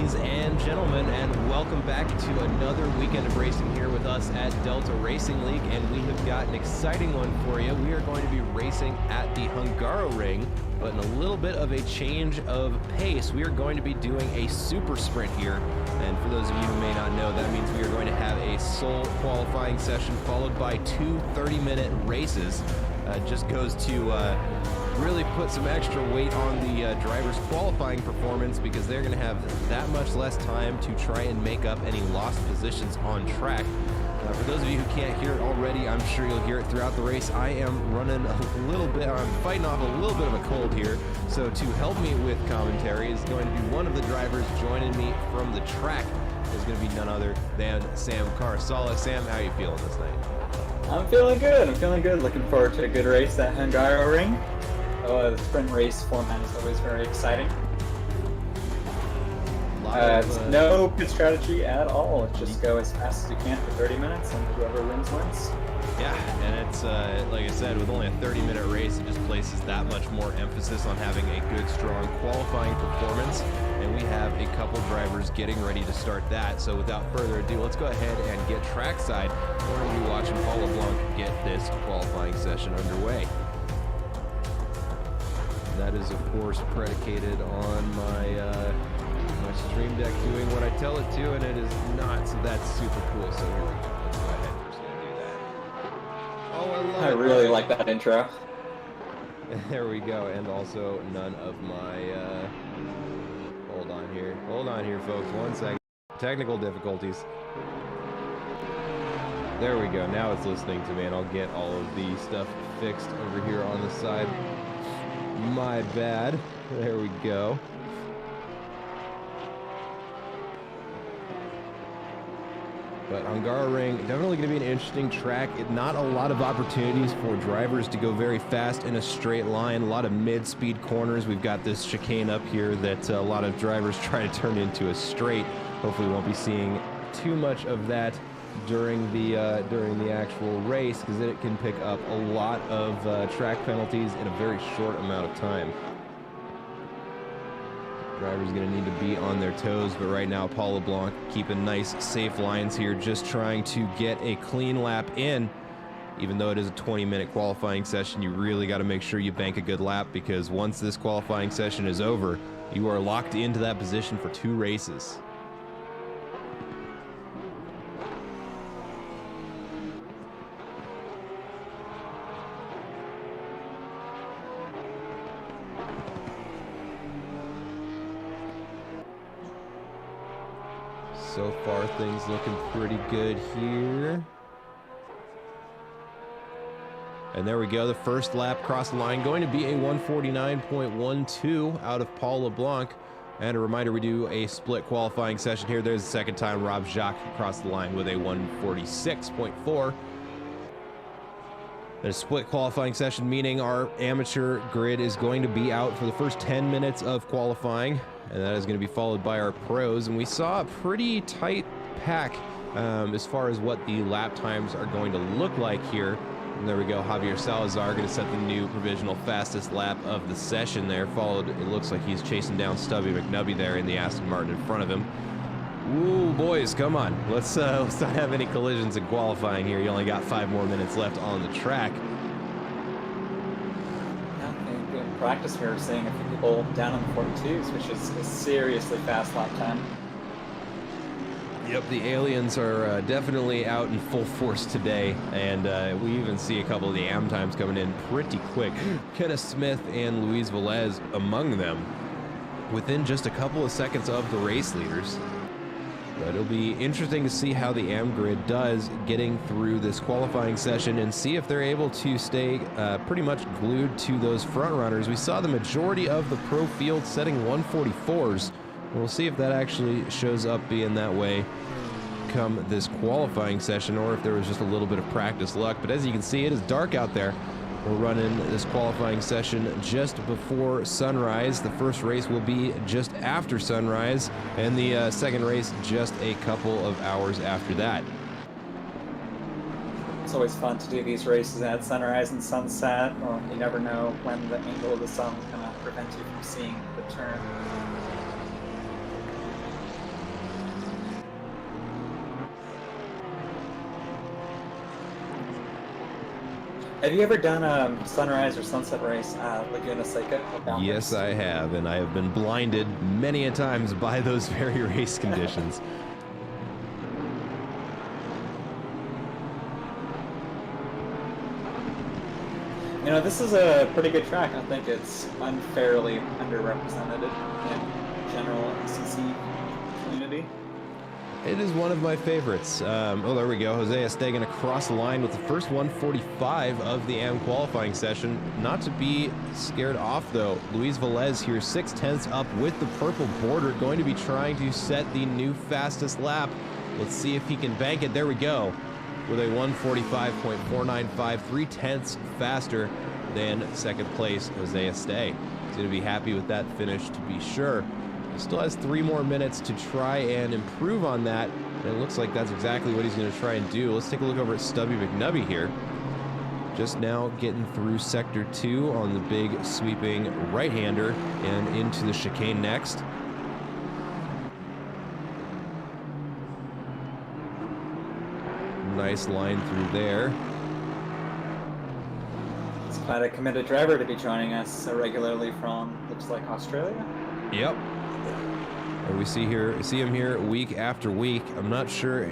ladies and gentlemen, and welcome back to another weekend of racing here with us at Delta Racing League, and we have got an exciting one for you. We are going to be racing at the Hungaroring, but in a little bit of a change of pace. We are going to be doing a super sprint here, and for those of you who may not know, that means we are going to have a sole qualifying session followed by two 30-minute races. Just goes to really put some extra weight on the driver's qualifying performance, because they're going to have that much less time to try and make up any lost positions on track. For those of you who can't hear it already, I'm sure you'll hear it throughout the race. I am running a little bit, I'm fighting off a little bit of a cold here, so to help me with commentary is going to be one of the drivers joining me from the track. Is going to be none other than Sam Carsala. Sam, how are you feeling this night? I'm feeling good. Looking forward to a good race at Hungaroring. The sprint race format is always very exciting. No pit strategy at all. Just go as fast as you can for 30 minutes, and whoever wins, wins. Yeah, and it's, like I said, with only a 30-minute race, it just places that much more emphasis on having a good, strong qualifying performance. And we have a couple drivers getting ready to start that. So without further ado, let's go ahead and get trackside. We're going to be watching Paul LeBlanc get this qualifying session underway. That is, of course, predicated on my my stream deck doing what I tell it to, and it is not, so that's super cool. So here we go. Let's go ahead. We're just going to do that. Oh, I love it. I really like that intro. There we go. And also none of my... Hold on here, folks. 1 second. Technical difficulties. There we go. Now it's listening to me, and I'll get all of the stuff fixed over here on the side. My bad. There we go. But Hungaroring, definitely going to be an interesting track. Not a lot of opportunities for drivers to go very fast in a straight line. A lot of mid-speed corners. We've got this chicane up here that a lot of drivers try to turn into a straight. Hopefully we won't be seeing too much of that during the actual race, because it can pick up a lot of track penalties in a very short amount of time. Driver's going to need to be on their toes, but right now Paul LeBlanc keeping nice, safe lines here, just trying to get a clean lap in. Even though it is a 20-minute qualifying session, you really got to make sure you bank a good lap, because once this qualifying session is over, you are locked into that position for 2 races. So far, things looking pretty good here. And there we go, the first lap across the line, going to be a 149.12 out of Paul LeBlanc. And a reminder, we do a split qualifying session here. There's the second time Rob Jacques crossed the line with a 146.4. A split qualifying session, meaning our amateur grid is going to be out for the first 10 minutes of qualifying, and that is going to be followed by our pros. And we saw a pretty tight pack as far as what the lap times are going to look like here. And there we go, Javier Salazar going to set the new provisional fastest lap of the session there, followed, it looks like he's chasing down Stubby McNubby there in the Aston Martin in front of him. Ooh, boys, come on. Let's not have any collisions in qualifying here. You only got 5 more minutes left on the track. Yeah, in practice we were seeing a few people down in the 42s, which is a seriously fast lap time. Yep, the aliens are definitely out in full force today, and we even see a couple of the AM times coming in pretty quick. Kenneth Smith and Luis Velez among them, within just a couple of seconds of the race leaders. But it'll be interesting to see how the AM grid does getting through this qualifying session, and see if they're able to stay pretty much glued to those front runners. We saw the majority of the pro field setting 144s. We'll see if that actually shows up being that way come this qualifying session, or if there was just a little bit of practice luck. But as you can see, it is dark out there. We're running this qualifying session just before sunrise. The first race will be just after sunrise, and the second race just a couple of hours after that. It's always fun to do these races at sunrise and sunset. Well, you never know when the angle of the sun will kind of prevent you from seeing the turn. Have you ever done a sunrise or sunset race at Laguna Seca? Yes, I have, and I have been blinded many a times by those very race conditions. You know, this is a pretty good track. I think it's unfairly underrepresented in general MCC community. It is one of my favorites. Oh, there we go. Jose Esteban across the line with the first 145 of the AM qualifying session. Not to be scared off, though. Luis Velez here, 6/10 up with the purple border, going to be trying to set the new fastest lap. Let's see if he can bank it. There we go. With a 145.495, 3/10 faster than second place Jose Esteban. He's going to be happy with that finish, to be sure. He still has 3 more minutes to try and improve on that, and it looks like that's exactly what he's going to try and do. Let's take a look over at Stubby McNubby here. Just now getting through Sector 2 on the big sweeping right-hander and into the chicane next. Nice line through there. It's quite a committed driver to be joining us so regularly from, looks like, Australia. Yep. And we see him here week after week. I'm not sure,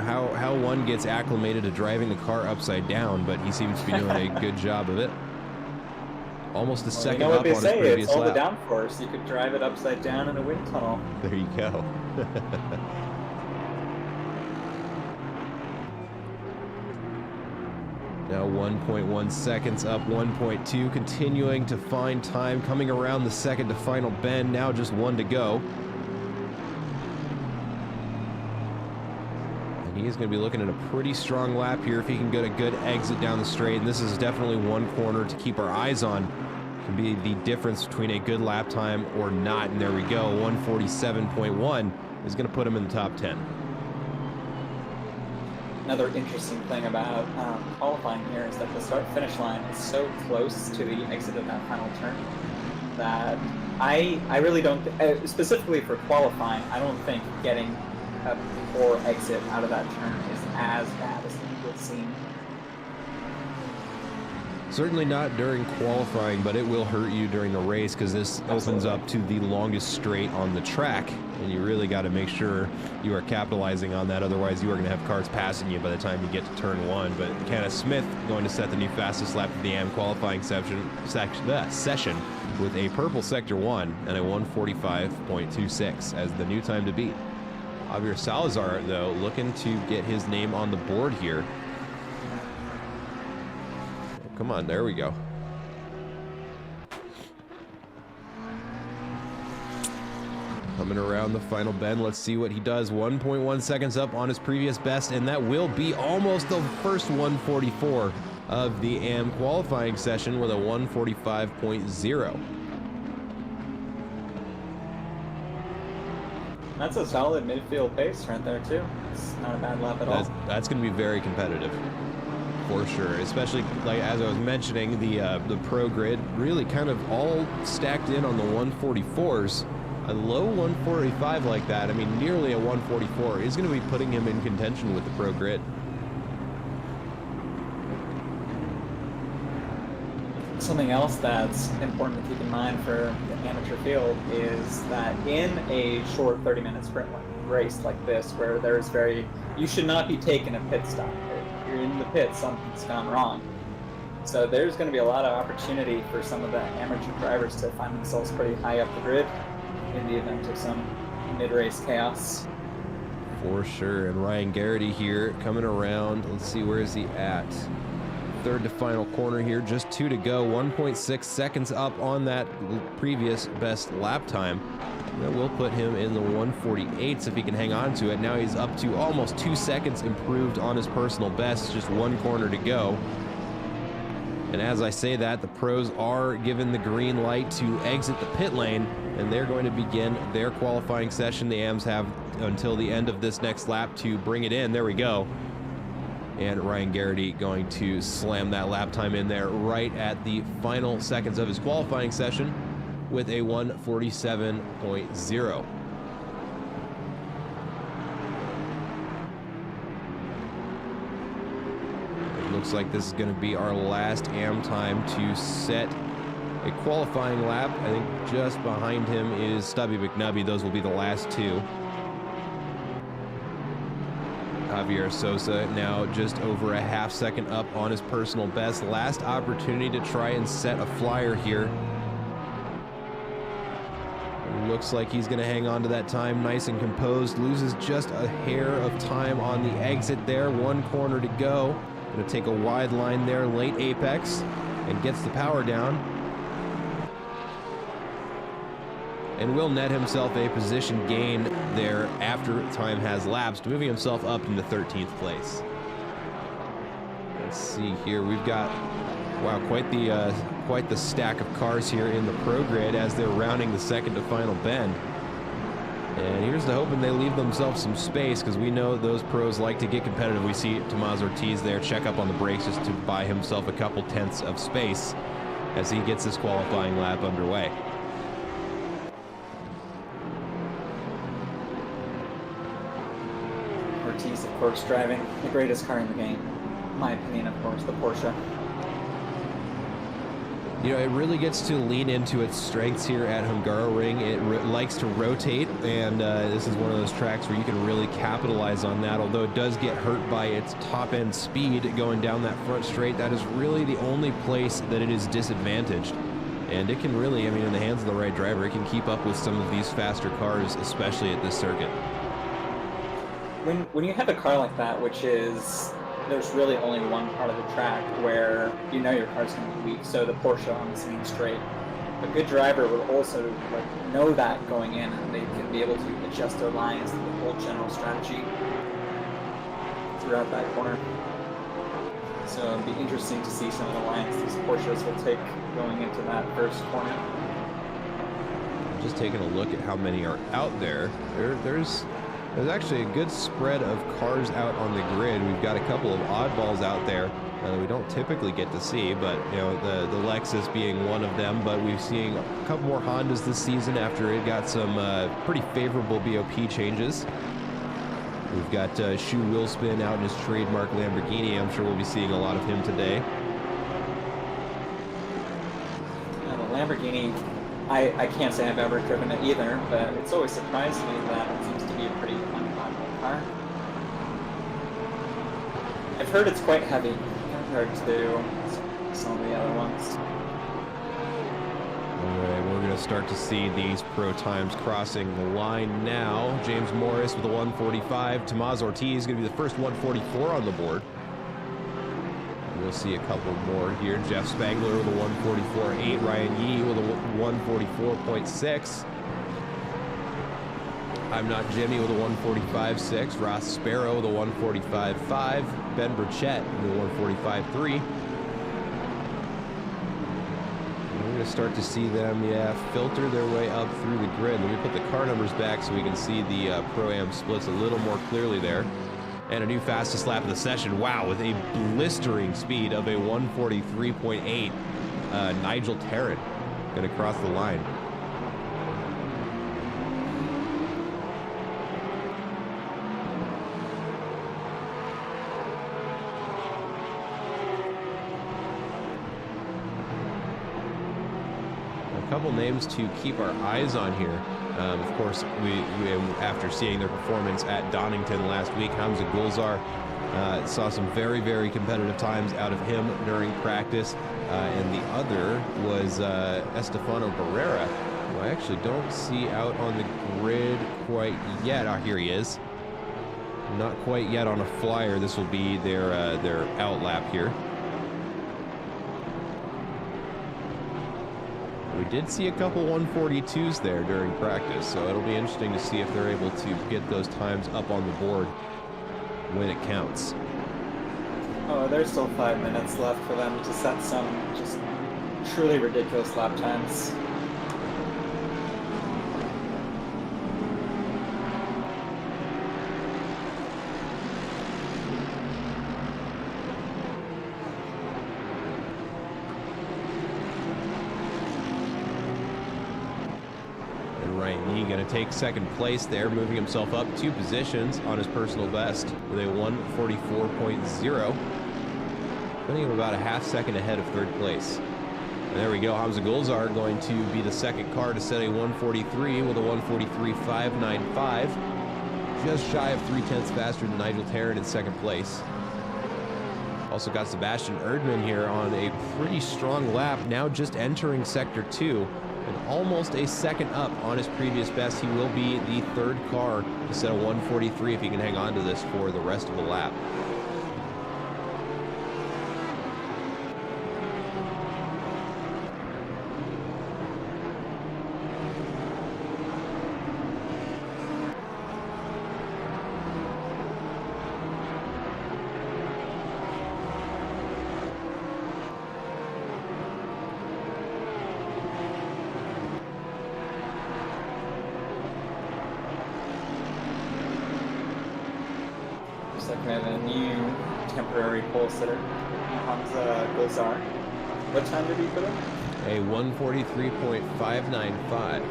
how one gets acclimated to driving the car upside down, but he seems to be doing a good job of it. Almost a second up on his previous lap. It's all the downforce. You could drive it upside down in a wind tunnel. There you go. Now 1.1 seconds up, 1.2, continuing to find time, coming around the second to final bend, now just 1 to go. And he's going to be looking at a pretty strong lap here if he can get a good exit down the straight, and this is definitely one corner to keep our eyes on. Can be the difference between a good lap time or not, and there we go, 147.1 is going to put him in the top 10. Another interesting thing about qualifying here is that the start-finish line is so close to the exit of that final turn that I really don't, specifically for qualifying, I don't think getting a poor exit out of that turn is as bad as it would seem. Certainly not during qualifying, but it will hurt you during the race because this opens up to the longest straight on the track, and you really got to make sure you are capitalizing on that. Otherwise, you are going to have cars passing you by the time you get to turn 1. But Kenneth Smith going to set the new fastest lap of the AM qualifying session with a purple Sector 1 and a 145.26 as the new time to beat. Javier Salazar, though, looking to get his name on the board here. Come on, there we go. Coming around the final bend, let's see what he does. 1.1 seconds up on his previous best, and that will be almost the first 144 of the AM qualifying session with a 145.0. That's a solid midfield pace right there, too. It's not a bad lap at all. That's going to be very competitive. For sure, especially like as I was mentioning, the pro grid really kind of all stacked in on the 144s. A low 145 like that, I mean nearly a 144, is going to be putting him in contention with the pro grid. Something else that's important to keep in mind for the amateur field is that in a short 30-minute sprint race like this, where you should not be taking a pit stop. You're in the pit, something's gone wrong. So there's going to be a lot of opportunity for some of the amateur drivers to find themselves pretty high up the grid in the event of some mid-race chaos. For sure, and Ryan Garrity here coming around. Let's see, where is he at? Third to final corner here, just 2 to go. 1.6 seconds up on that previous best lap time. That will put him in the 148s if he can hang on to it. Now he's up to almost 2 seconds improved on his personal best. Just 1 corner to go. And as I say that, the pros are given the green light to exit the pit lane, and they're going to begin their qualifying session. The AMs have until the end of this next lap to bring it in. There we go. And Ryan Garrity going to slam that lap time in there right at the final seconds of his qualifying session with a 147.0. looks like this is going to be our last AM time to set a qualifying lap. I think just behind him is Stubby McNubby. Those will be the last two. Javier Sosa now just over a half second up on his personal best. Last opportunity to try and set a flyer here. Looks like he's going to hang on to that time nice and composed. Loses just a hair of time on the exit there. One corner to go. Going to take a wide line there, late apex, and gets the power down. And will net himself a position gain there after time has lapsed, moving himself up into 13th place. Let's see here. We've got, wow, quite the stack of cars here in the pro grid as they're rounding the second to final bend. And here's to hoping they leave themselves some space, because we know those pros like to get competitive. We see Tomás Ortiz there check up on the brakes just to buy himself a couple tenths of space as he gets this qualifying lap underway. Ortiz, of course, driving the greatest car in the game. In my opinion, of course, the Porsche. You know, it really gets to lean into its strengths here at Hungaroring. It likes to rotate, and this is one of those tracks where you can really capitalize on that. Although it does get hurt by its top-end speed going down that front straight, that is really the only place that it is disadvantaged. And it can really, I mean, in the hands of the right driver, it can keep up with some of these faster cars, especially at this circuit. When you have a car like that, which is, there's really only one part of the track where you know your car's going to be weak, so the Porsche on this main straight. A good driver will also know that going in, and they can be able to adjust their lines to the whole general strategy throughout that corner. So it'll be interesting to see some of the lines these Porsches will take going into that first corner. Just taking a look at how many are out there. There's actually a good spread of cars out on the grid. We've got a couple of oddballs out there that we don't typically get to see, but you know, the Lexus being one of them. But we've seen a couple more Hondas this season after it got some pretty favorable BOP changes. We've got Shu Willspin out in his trademark Lamborghini. I'm sure we'll be seeing a lot of him today. The Lamborghini, I can't say I've ever driven it either, but it's always surprised me that it seems to be a pretty unreliable car. I've heard it's quite heavy compared to some of the other ones. All right, we're going to start to see these pro times crossing the line now. James Morris with a 145. Tomás Ortiz going to be the first 144 on the board. We'll see a couple more here. Jeff Spangler with a 144.8. Ryan Yee with a 144.6. I'm Not Jimmy with a 145.6. Ross Sparrow with a 145.5. Ben Burchett with a 145.3. We're going to start to see them, filter their way up through the grid. Let me put the car numbers back so we can see the Pro-Am splits a little more clearly there. And a new fastest lap of the session. Wow, with a blistering speed of a 143.8. Nigel Tarrant going to cross the line. A couple names to keep our eyes on here. Of course, we after seeing their performance at Donington last week, Hamza Gulzar saw some very, very competitive times out of him during practice. And the other was Estefano Barrera, who I actually don't see out on the grid quite yet. Ah, here he is. Not quite yet on a flyer. This will be their out lap here. We did see a couple 142s there during practice, so it'll be interesting to see if they're able to get those times up on the board when it counts. Oh, there's still 5 minutes left for them to set some just truly ridiculous lap times. Going to take second place there, moving himself up 2 positions on his personal best with a 144.0. putting him about a half second ahead of third place. And there we go. Hamza Gulzar going to be the second car to set a 143 with a 143.595. Just shy of 0.3 faster than Nigel Tarrant in second place. Also got Sebastian Erdmann here on a pretty strong lap, now just entering sector 2 and almost a second up on his previous best. He will be the third car to set a 143 if he can hang on to this for the rest of the lap. Looks like we have a new temporary pole sitter, Hamza Gulzar. What time did he put in? A 143.595.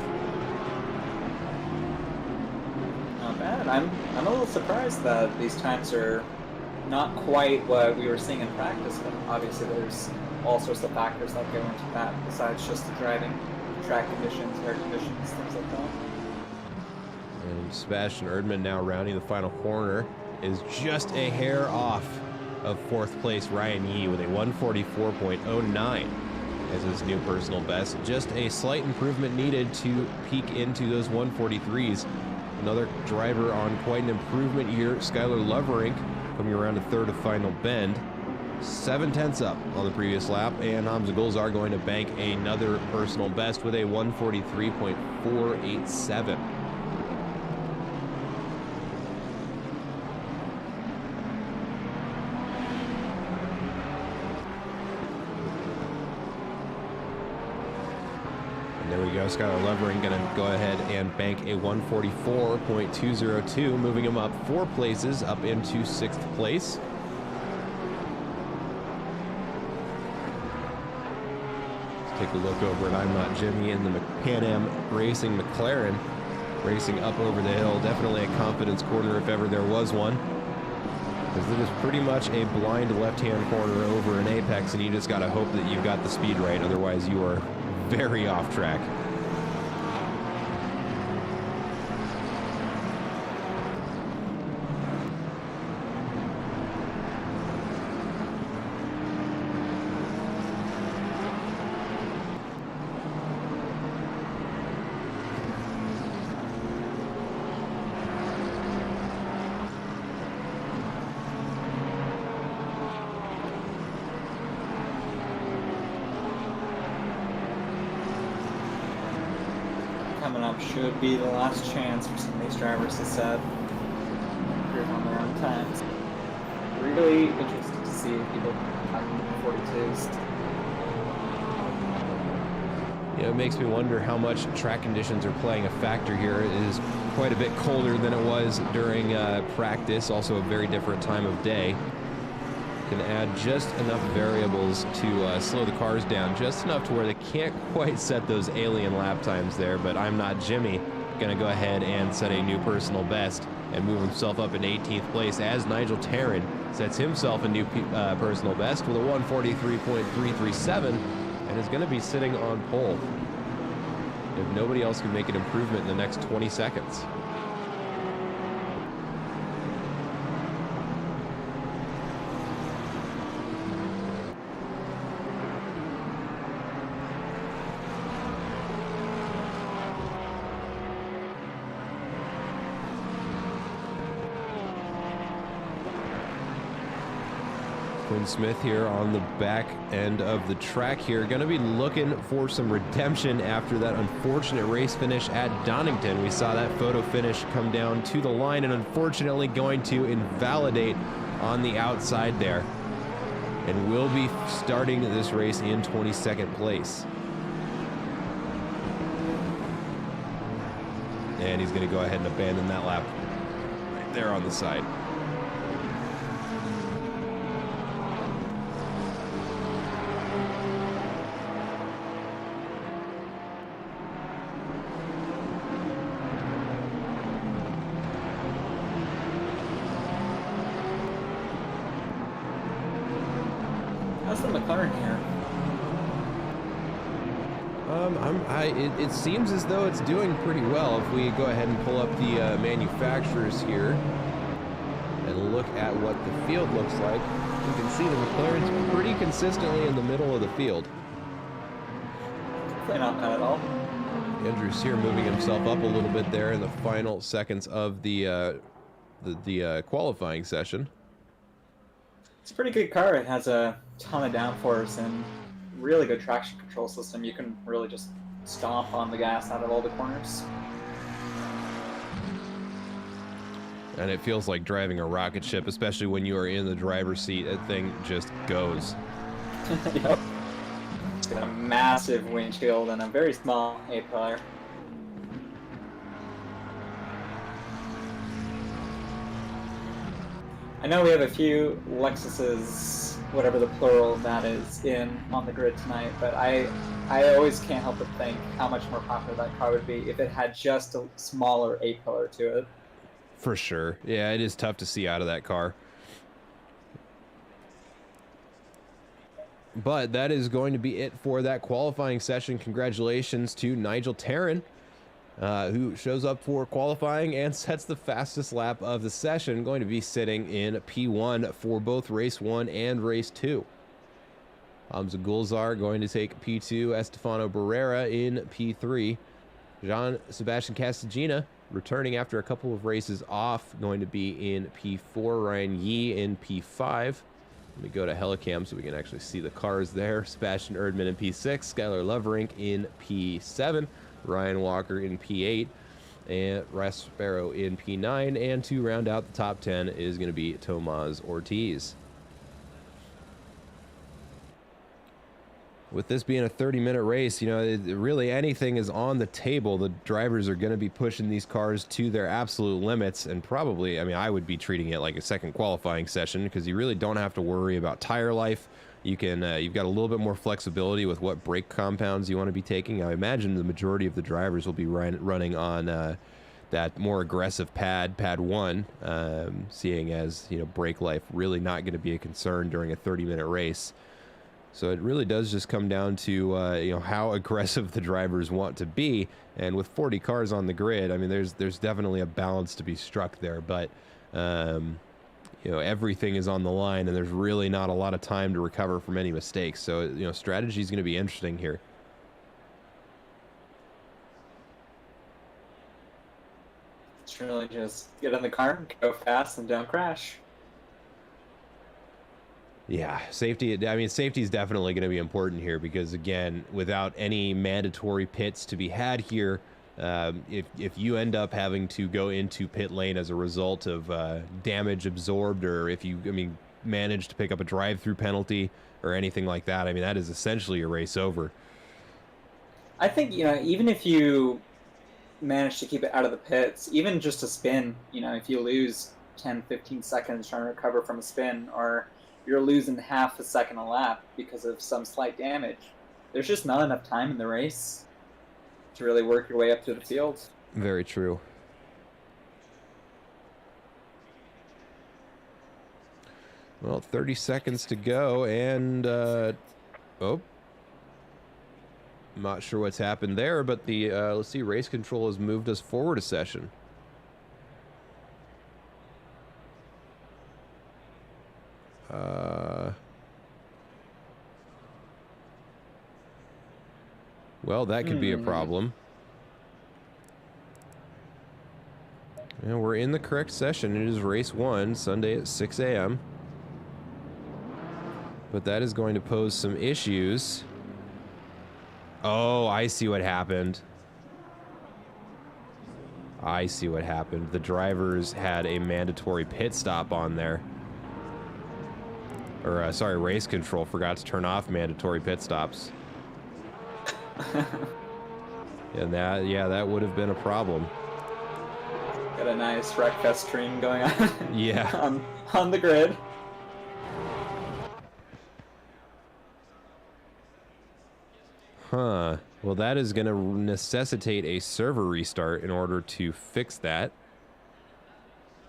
Not bad. I'm a little surprised that these times are not quite what we were seeing in practice, but obviously there's all sorts of factors that go into that besides just the driving, track conditions, air conditions, things like that. And Sebastian Erdmann now rounding the final corner is just a hair off of fourth place Ryan Yee with a 144.09 as his new personal best. Just a slight improvement needed to peak into those 143s. Another driver on quite an improvement here, Skylar Lovering, coming around to third of final bend. 0.7 up on the previous lap, and Hamza Gulzar going to bank another personal best with a 143.487. There we go, Skylar Lovering going to go ahead and bank a 144.202, moving him up 4 places up into 6th place. Let's take a look over at I'm Not Jimmy in the Pan Am Racing McLaren, racing up over the hill. Definitely a confidence corner if ever there was one, because it is pretty much a blind left-hand corner over an apex, and you just got to hope that you've got the speed right, otherwise you are very off track. Coming up should be the last chance for some of these drivers to set improve on their own times. Really interested to see people having 42s. Yeah, it makes me wonder how much track conditions are playing a factor here. It is quite a bit colder than it was during practice, also a very different time of day. Can add just enough variables to slow the cars down, just enough to where they can't quite set those alien lap times there, but I'm Not Jimmy going to go ahead and set a new personal best and move himself up in 18th place as Nigel Tarrant sets himself a new personal best with a 143.337 and is going to be sitting on pole if nobody else can make an improvement in the next 20 seconds. Quinn Smith here on the back end of the track here, going to be looking for some redemption after that unfortunate race finish at Donington. We saw that photo finish come down to the line and unfortunately going to invalidate on the outside there, and will be starting this race in 22nd place. And he's going to go ahead and abandon that lap right there on the side. How's the McLaren here? It seems as though it's doing pretty well. If we go ahead and pull up the manufacturers here and look at what the field looks like, you can see the McLaren's pretty consistently in the middle of the field. Probably not bad at all. Andrew's here moving himself up a little bit there in the final seconds of the qualifying session. It's a pretty good car. It has a ton of downforce and really good traction control system. You can really just stomp on the gas out of all the corners. And it feels like driving a rocket ship, especially when you are in the driver's seat. That thing just goes. Yep. It's got a massive windshield and a very small A-pillar. I know we have a few Lexuses, whatever the plural of that is, on the grid tonight, but I always can't help but think how much more popular that car would be if it had just a smaller A-pillar to it. For sure. Yeah, it is tough to see out of that car. But that is going to be it for that qualifying session. Congratulations to Nigel Tarrin, who shows up for qualifying and sets the fastest lap of the session, going to be sitting in P1 for both race 1 and race 2. Hamza Gulzar going to take P2, Estefano Barrera in P3. Jean-Sebastian Castagina, returning after a couple of races off, going to be in P4. Ryan Yee in P5. Let me go to Helicam so we can actually see the cars there. Sebastian Erdmann in P6, Skylar Loverink in P7, Ryan Walker in P8, and Raspero in P9. And to round out the top 10 is going to be Tomás Ortiz. With this being a 30-minute race, you know, really anything is on the table. The drivers are going to be pushing these cars to their absolute limits, and probably, I mean, I would be treating it like a second qualifying session because you really don't have to worry about tire life. You can, you've got a little bit more flexibility with what brake compounds you want to be taking. I imagine the majority of the drivers will be running on that more aggressive pad 1, seeing as, you know, brake life really not going to be a concern during a 30-minute race. So it really does just come down to you know, how aggressive the drivers want to be, and with 40 cars on the grid, I mean, there's definitely a balance to be struck there. But you know, everything is on the line, and there's really not a lot of time to recover from any mistakes. So, you know, strategy is going to be interesting here. It's really just get in the car, go fast, and don't crash. Yeah, safety. I mean, safety is definitely going to be important here because, again, without any mandatory pits to be had here, if you end up having to go into pit lane as a result of damage absorbed, or if you, I mean, manage to pick up a drive-through penalty or anything like that, I mean, that is essentially a race over. I think, you know, even if you manage to keep it out of the pits, even just a spin, you know, if you lose 10, 15 seconds trying to recover from a spin, or you're losing half a second a lap because of some slight damage, there's just not enough time in the race to really work your way up to the field. Very true. Well, 30 seconds to go, and oh, I'm not sure what's happened there, but the let's see, race control has moved us forward a session. Well, that could be a problem. And we're in the correct session. It is race 1, Sunday at 6 a.m. But that is going to pose some issues. Oh, I see what happened. I see what happened. The drivers had a mandatory pit stop on there. Or, sorry, race control forgot to turn off mandatory pit stops. And that, yeah, that would have been a problem. Got a nice wreckfest stream going on. Yeah. on the grid. Huh. Well, that is going to necessitate a server restart in order to fix that.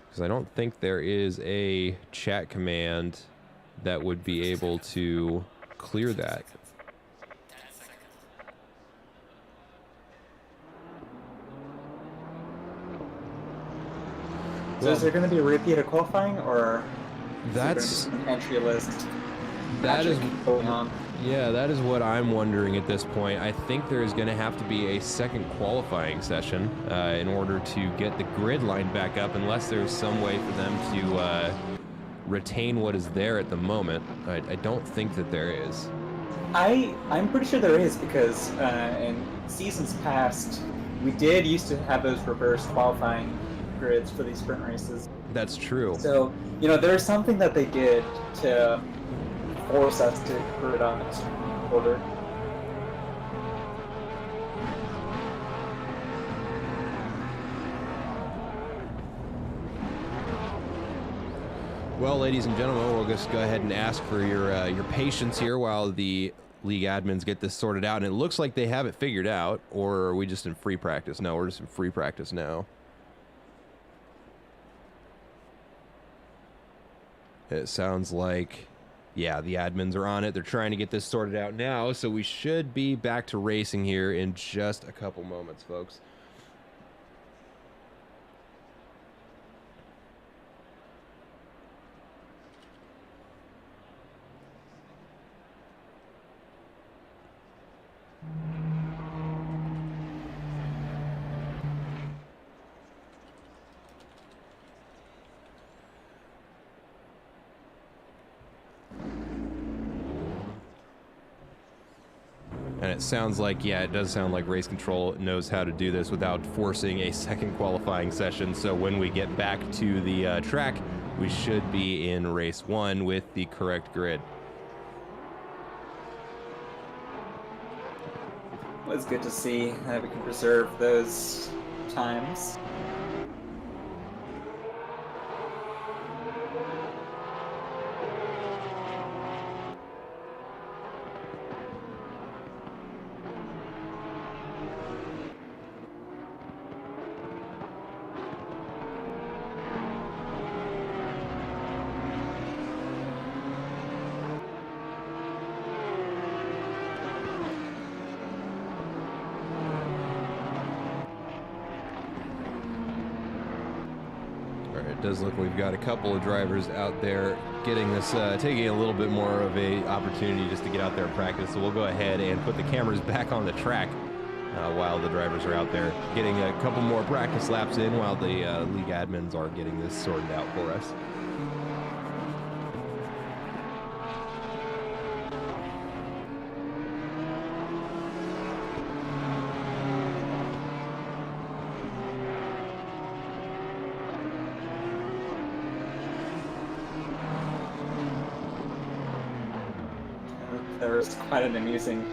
Because I don't think there is a chat command that would be able to clear that. So is there going to be a repeat of qualifying, or that's an entry list? That is going on. Yeah, that is what I'm wondering at this point. I think there is going to have to be a second qualifying session in order to get the grid line back up, unless there's some way for them to retain what is there at the moment. I don't think that there is. I'm pretty sure there is, because in seasons past, we did used to have those reverse qualifying grids for these sprint races. That's true. So, you know, there's something that they did to force us to grid on its order. Well, ladies and gentlemen, we'll just go ahead and ask for your patience here while the league admins get this sorted out. And it looks like they have it figured out, or are we just in free practice? No, we're just in free practice now. It sounds like, yeah, the admins are on it. They're trying to get this sorted out now, so we should be back to racing here in just a couple moments, folks. And it sounds like, yeah, it does sound like Race Control knows how to do this without forcing a second qualifying session. So when we get back to the track, we should be in race 1 with the correct grid. Well, it's good to see that we can preserve those times. It does look like we've got a couple of drivers out there getting this, taking a little bit more of a opportunity just to get out there and practice. So we'll go ahead and put the cameras back on the track while the drivers are out there getting a couple more practice laps in while the league admins are getting this sorted out for us. There was quite an amusing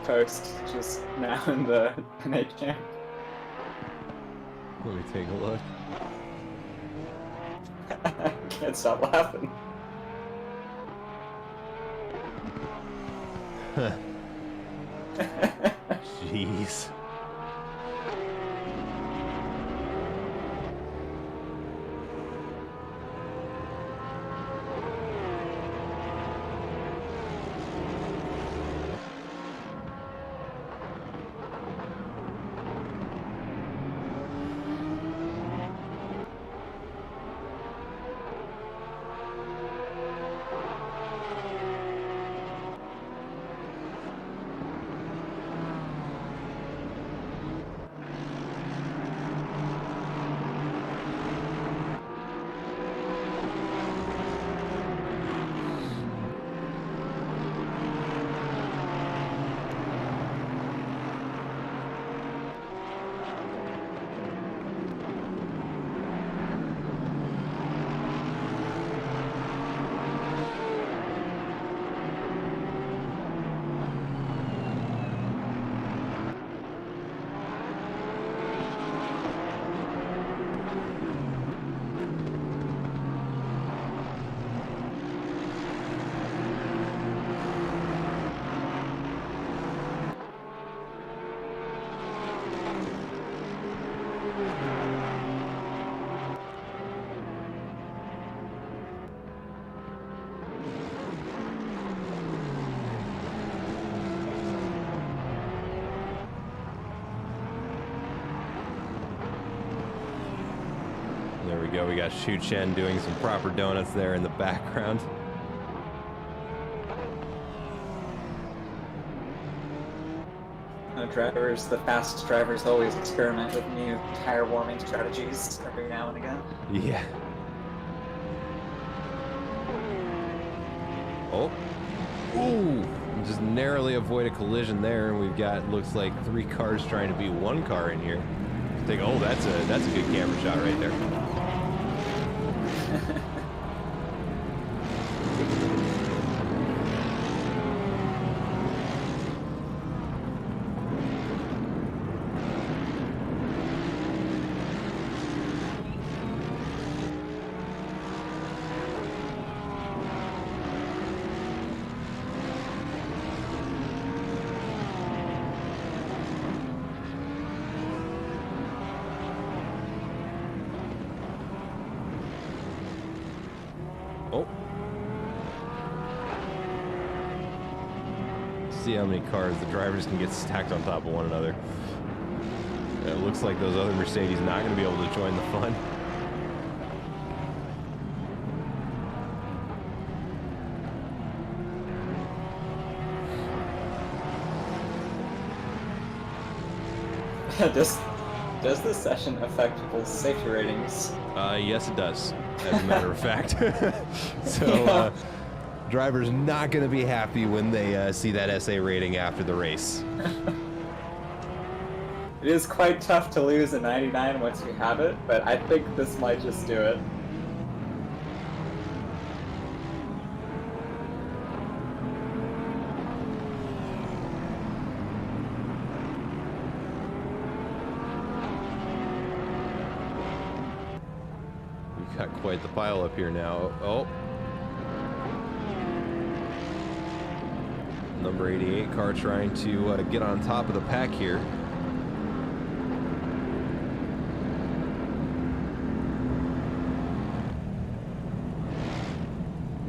post just now in the NA camp. Let me take a look. I can't stop laughing. Jeez. go. We got Shu Chen doing some proper donuts there in the background. Drivers, the fastest drivers always experiment with new tire warming strategies every now and again. Yeah. Oh. Ooh. Just narrowly avoid a collision there, and we've got, looks like 3 cars trying to beat 1 car in here. Oh, that's a good camera shot right there. Oh. See how many cars the drivers can get stacked on top of one another. And it looks like those other Mercedes not going to be able to join the fun. Does this session affect people's safety ratings? Yes, it does, as a matter of fact. So, drivers not going to be happy when they see that SA rating after the race. It is quite tough to lose a 99 once you have it, but I think this might just do it. Got quite the pile up here now. Oh. Number 88 car trying to get on top of the pack here.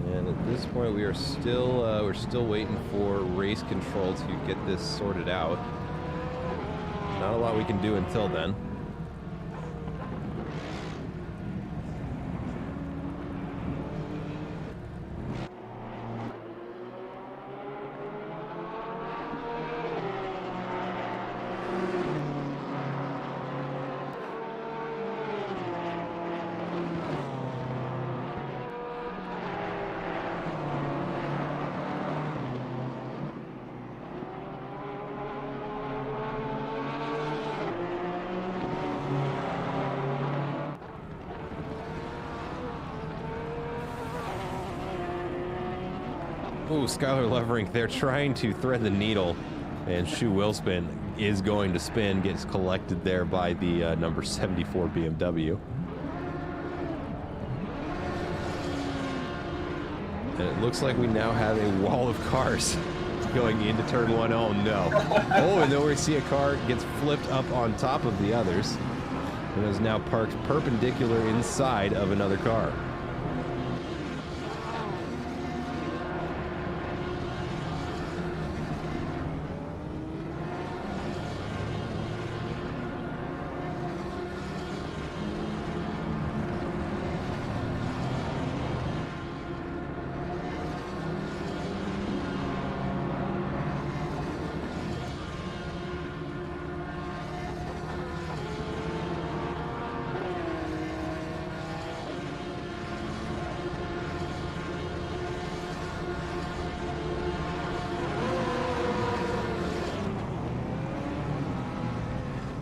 And at this point we are still we're still waiting for race control to get this sorted out. Not a lot we can do until then. Ooh, Skylar Levering, they're trying to thread the needle, and Shu will spin, is going to spin, gets collected there by the number 74 BMW. And it looks like we now have a wall of cars going into turn 1. Oh no. Oh, and then we see a car gets flipped up on top of the others and is now parked perpendicular inside of another car.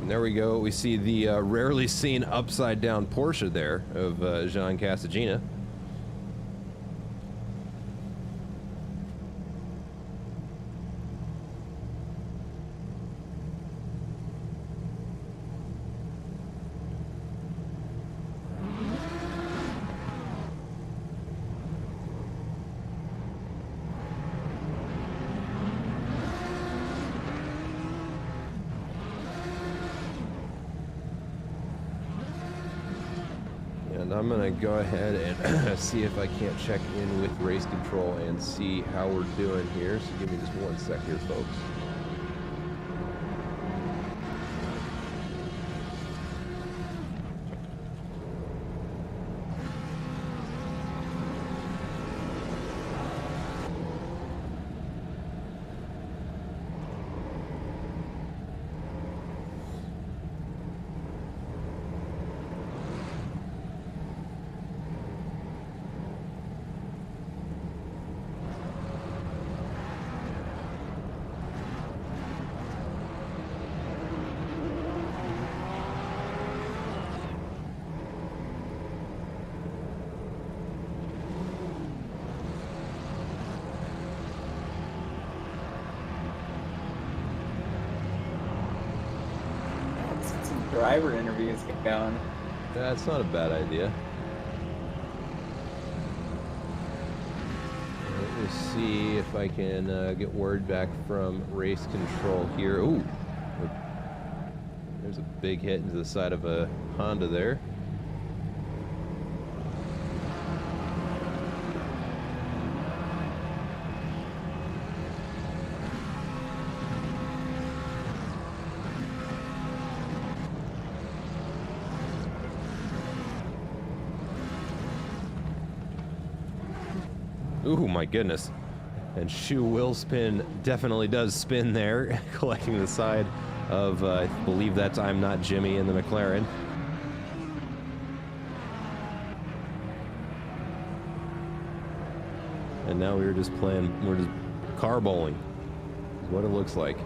There we go. We see the rarely seen upside down Porsche there of Jean Casagina. And I'm gonna go ahead and see if I can't check in with race control and see how we're doing here. So give me just 1 sec here, folks. driver interviews going. That's not a bad idea. Let me see if I can get word back from race control here. Ooh, there's a big hit into the side of a Honda there. Ooh, my goodness. And shoe will spin definitely does spin there, collecting the side of, I believe that's I'm Not Jimmy in the McLaren. And now we're just car bowling, is what it looks like.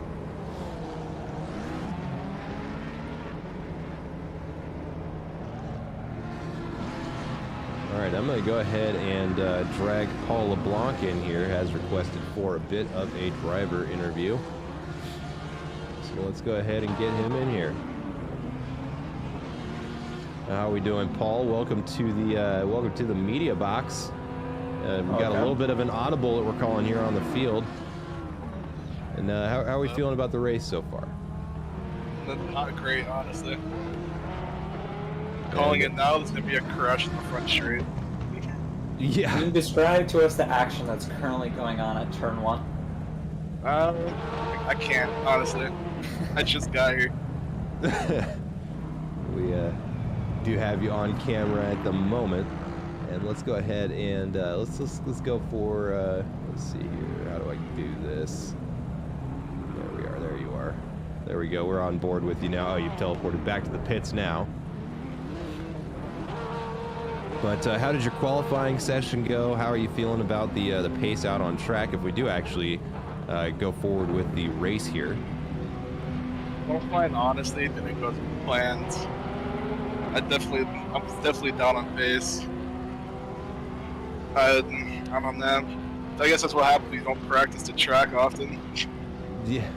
All right, I'm going to go ahead and drag Paul LeBlanc in here, as requested for a bit of a driver interview. So let's go ahead and get him in here. How are we doing, Paul? Welcome to the media box. We got a little bit of an audible that we're calling here on the field. And how are we feeling about the race so far? Not great, honestly. Calling it now, there's going to be a crash in the front straight. Yeah. Can you describe to us the action that's currently going on at turn 1? I can't, honestly. I just got here. We do have you on camera at the moment, and let's go ahead and let's go for let's see here. How do I do this? There we are. There you are. There we go. We're on board with you now. Oh, you've teleported back to the pits now. But how did your qualifying session go? How are you feeling about the pace out on track if we do actually go forward with the race here? Qualifying, honestly, didn't go as planned. I'm definitely down on pace. I don't know. I guess that's what happens when you don't practice the track often. Yeah.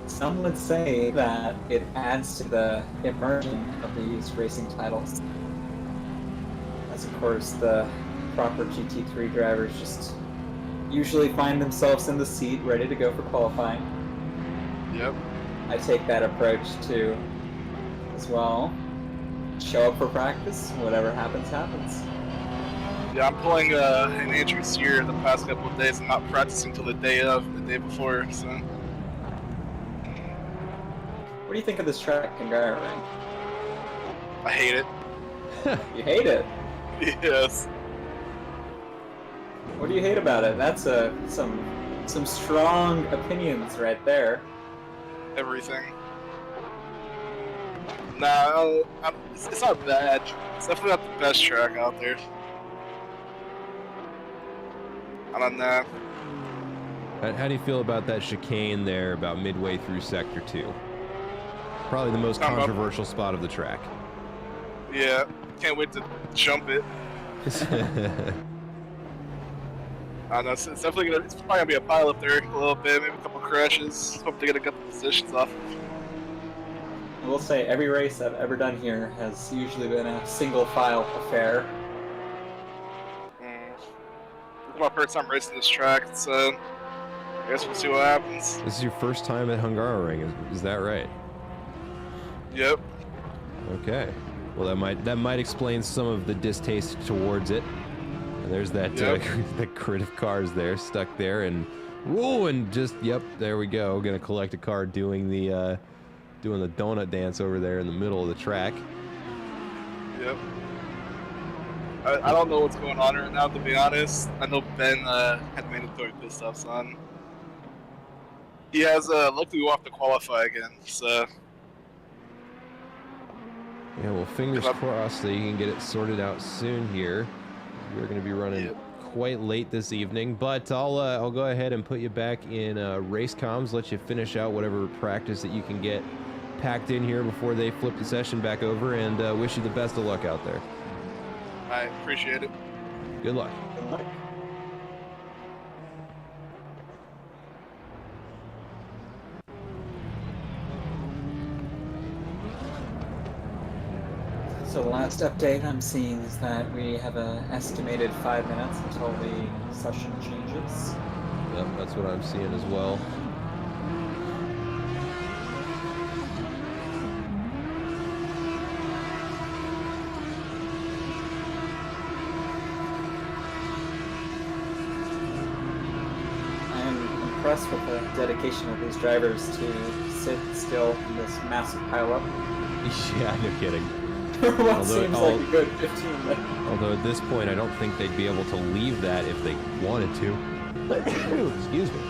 Some would say that it adds to the immersion of these racing titles. As of course, the proper GT3 drivers just usually find themselves in the seat ready to go for qualifying. Yep. I take that approach too as well. Show up for practice, whatever happens, happens. Yeah, I'm pulling an Andrew Sear the past couple of days and not practicing till the day before, so. What do you think of this track, Hungaroring? I hate it. You hate it? Yes. What do you hate about it? That's some strong opinions right there. Everything. Nah, it's not bad. It's definitely not the best track out there. I don't know. How do you feel about that chicane there about midway through Sector 2? Probably the most controversial spot of the track. Yeah, can't wait to jump it. I don't know, it's definitely it's probably gonna be a pile up there a little bit, maybe a couple crashes. Hope to get a couple positions off. I will say every race I've ever done here has usually been a single file affair. This is my first time racing this track, so I guess we'll see what happens. This is your first time at Hungaroring, is that right? Yep. Okay. Well, that might explain some of the distaste towards it. And there's that the crit of cars there stuck there, and just there we go. Gonna collect a car doing the donut dance over there in the middle of the track. Yep. I don't know what's going on right now, to be honest. I know Ben had mandatory pit stops on. He has luckily won't have to qualify again, so. Yeah, well, fingers crossed that you can get it sorted out soon here. We're going to be running quite late this evening, but I'll go ahead and put you back in race comms, let you finish out whatever practice that you can get packed in here before they flip the session back over, and wish you the best of luck out there. I appreciate it. Good luck. Good luck. Last update I'm seeing is that we have an estimated 5 minutes until the session changes. Yep, that's what I'm seeing as well. Impressed with the dedication of these drivers to sit still in this massive pileup. Yeah, no kidding. What seems like a good 15 minutes. Although at this point, I don't think they'd be able to leave that if they wanted to. Excuse me.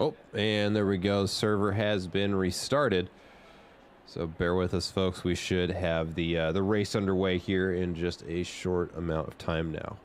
Oh, and there we go. Server has been restarted. So bear with us, folks. We should have the race underway here in just a short amount of time now.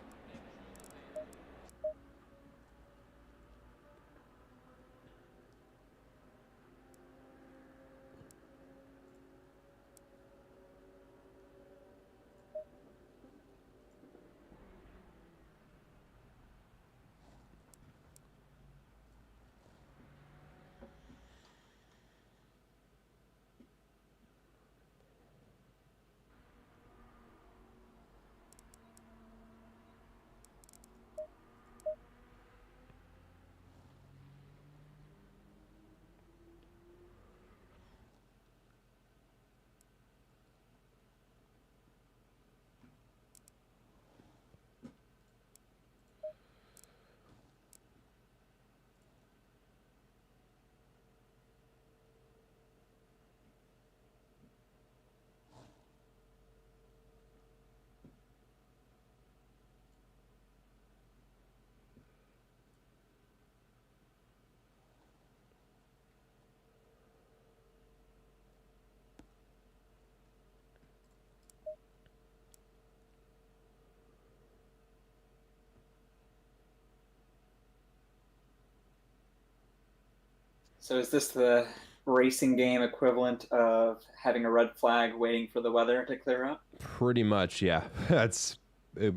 So is this the racing game equivalent of having a red flag waiting for the weather to clear up? Pretty much, yeah. That's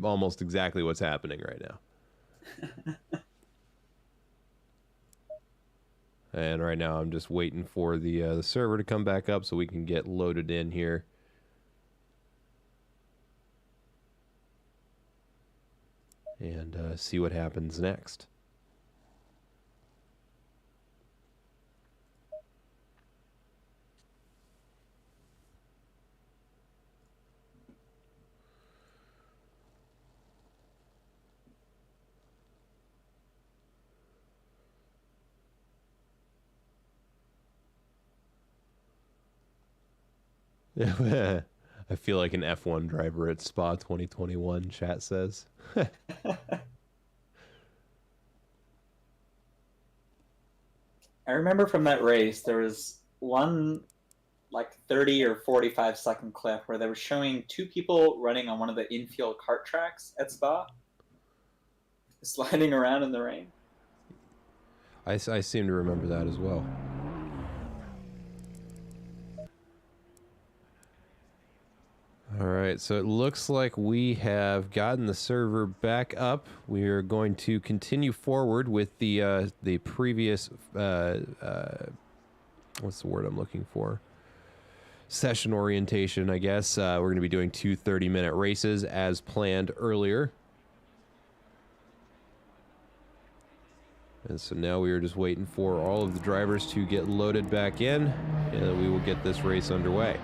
almost exactly what's happening right now. And right now I'm just waiting for the server to come back up so we can get loaded in here. And see what happens next. I feel like an F1 driver at Spa 2021, chat says. I remember from that race, there was one like 30 or 45-second clip where they were showing two people running on one of the infield kart tracks at Spa, sliding around in the rain. I seem to remember that as well. All right, so it looks like we have gotten the server back up. We are going to continue forward with the previous what's the word I'm looking for? Session orientation, I guess. We're going to be doing 2 30-minute races as planned earlier. And so now we are just waiting for all of the drivers to get loaded back in, and we will get this race underway.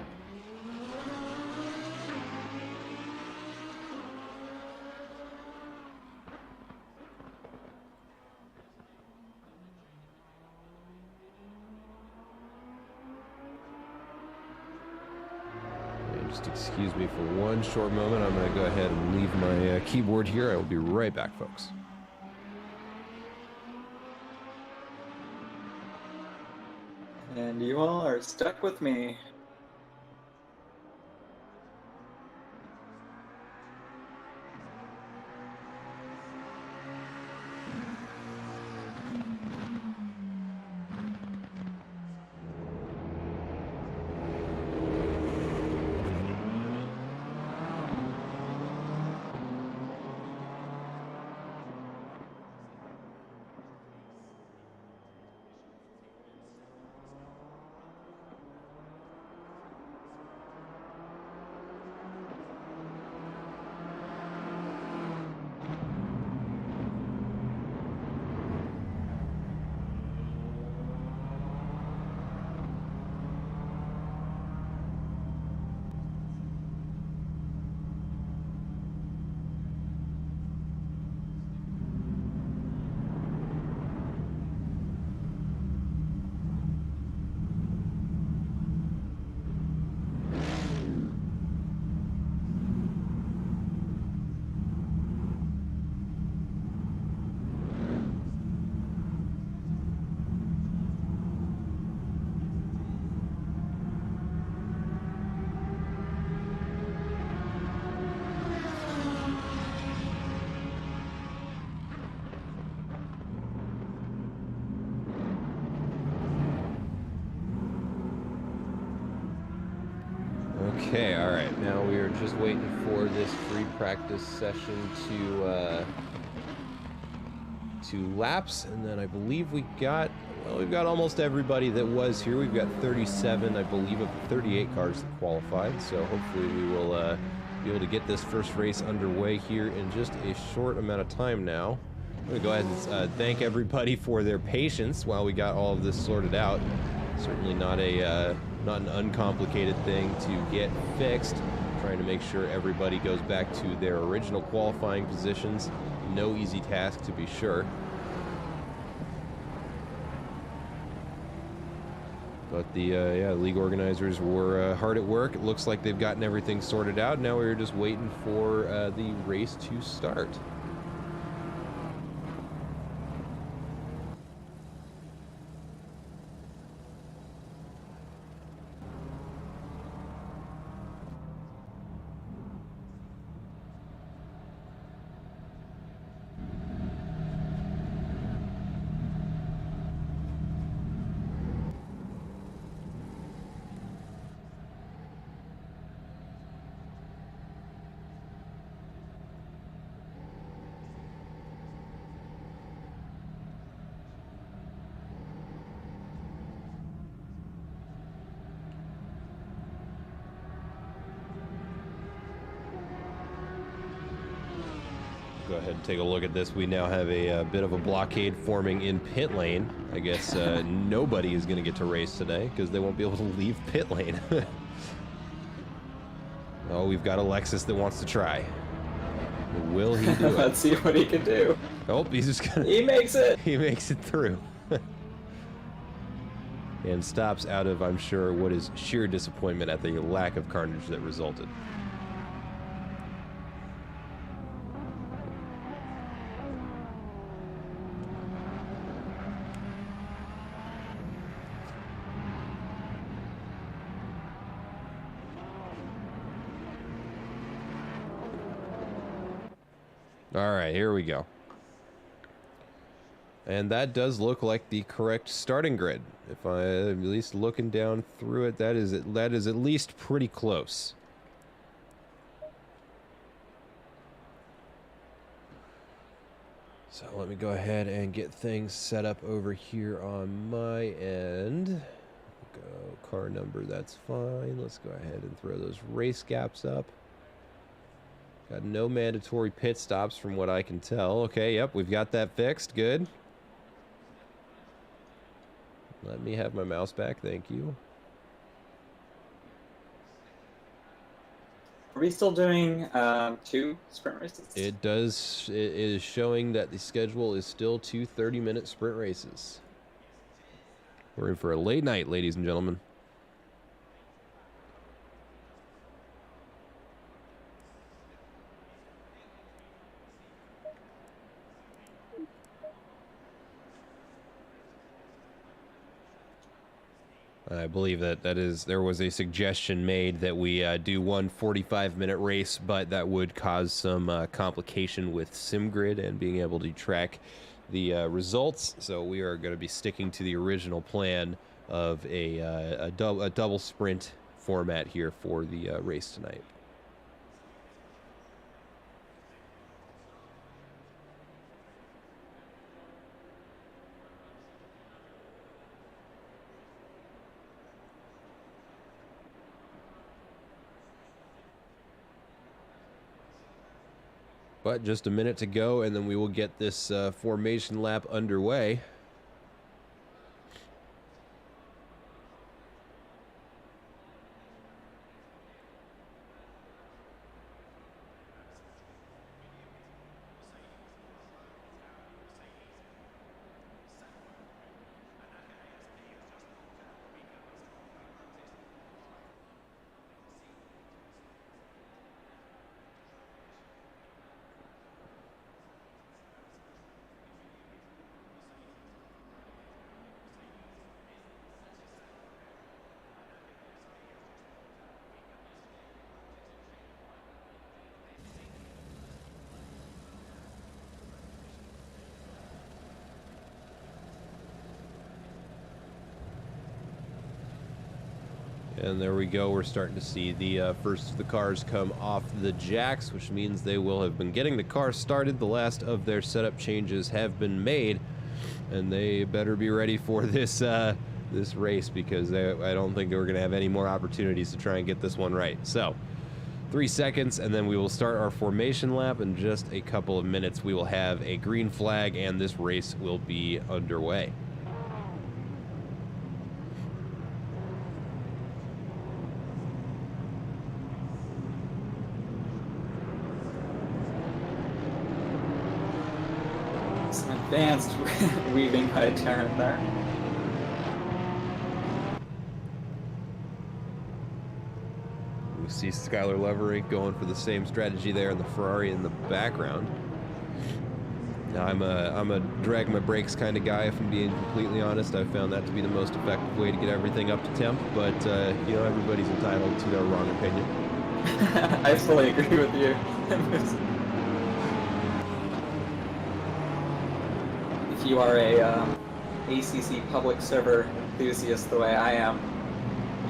Just excuse me for one short moment. I'm going to go ahead and leave my keyboard here. I will be right back, folks. And you all are stuck with me. Okay, all right. Now we are just waiting for this free practice session to lapse, and then I believe we've got almost everybody that was here. We've got 37, I believe, of the 38 cars that qualified. So hopefully we will be able to get this first race underway here in just a short amount of time now. I'm going to go ahead and thank everybody for their patience while we got all of this sorted out. Certainly not an uncomplicated thing to get fixed. Trying to make sure everybody goes back to their original qualifying positions. No easy task, to be sure. But the league organizers were hard at work. It looks like they've gotten everything sorted out. Now we're just waiting for the race to start. Go ahead and take a look at this. We now have a bit of a blockade forming in pit lane. I guess nobody is going to get to race today because they won't be able to leave pit lane. Oh, we've got Alexis that wants to try. Will he do it? Let's see what he can do. Oh, he's just gonna... He makes it! He makes it through. And stops out of, I'm sure, what is sheer disappointment at the lack of carnage that resulted. All right, here we go. And that does look like the correct starting grid. If I'm at least looking down through it, that is at least pretty close. So let me go ahead and get things set up over here on my end. Go car number, that's fine. Let's go ahead and throw those race gaps up. Got no mandatory pit stops from what I can tell. Okay, yep, we've got that fixed. Good. Let me have my mouse back. Thank you. Are we still doing 2 sprint races? It does. It is showing that the schedule is still 2 30-minute sprint races. We're in for a late night, ladies and gentlemen. I believe there was a suggestion made that we do one 45-minute race, but that would cause some complication with SimGrid and being able to track the results. So we are going to be sticking to the original plan of a double sprint format here for the race tonight. But just a minute to go, and then we will get this formation lap underway. And there we go. We're starting to see the first of the cars come off the jacks, which means they will have been getting the car started. The last of their setup changes have been made, and they better be ready for this this race, because I don't think we're going to have any more opportunities to try and get this one right. So 3 seconds, and then we will start our formation lap. In just a couple of minutes, we will have a green flag, and this race will be underway. Advanced weaving high turn there. We see Skylar Levery going for the same strategy there, and the Ferrari in the background. Now, I'm a drag my brakes kind of guy, if I'm being completely honest. I've found that to be the most effective way to get everything up to temp, but you know, everybody's entitled to their wrong opinion. I fully agree with you. If you are a ACC public server enthusiast the way I am,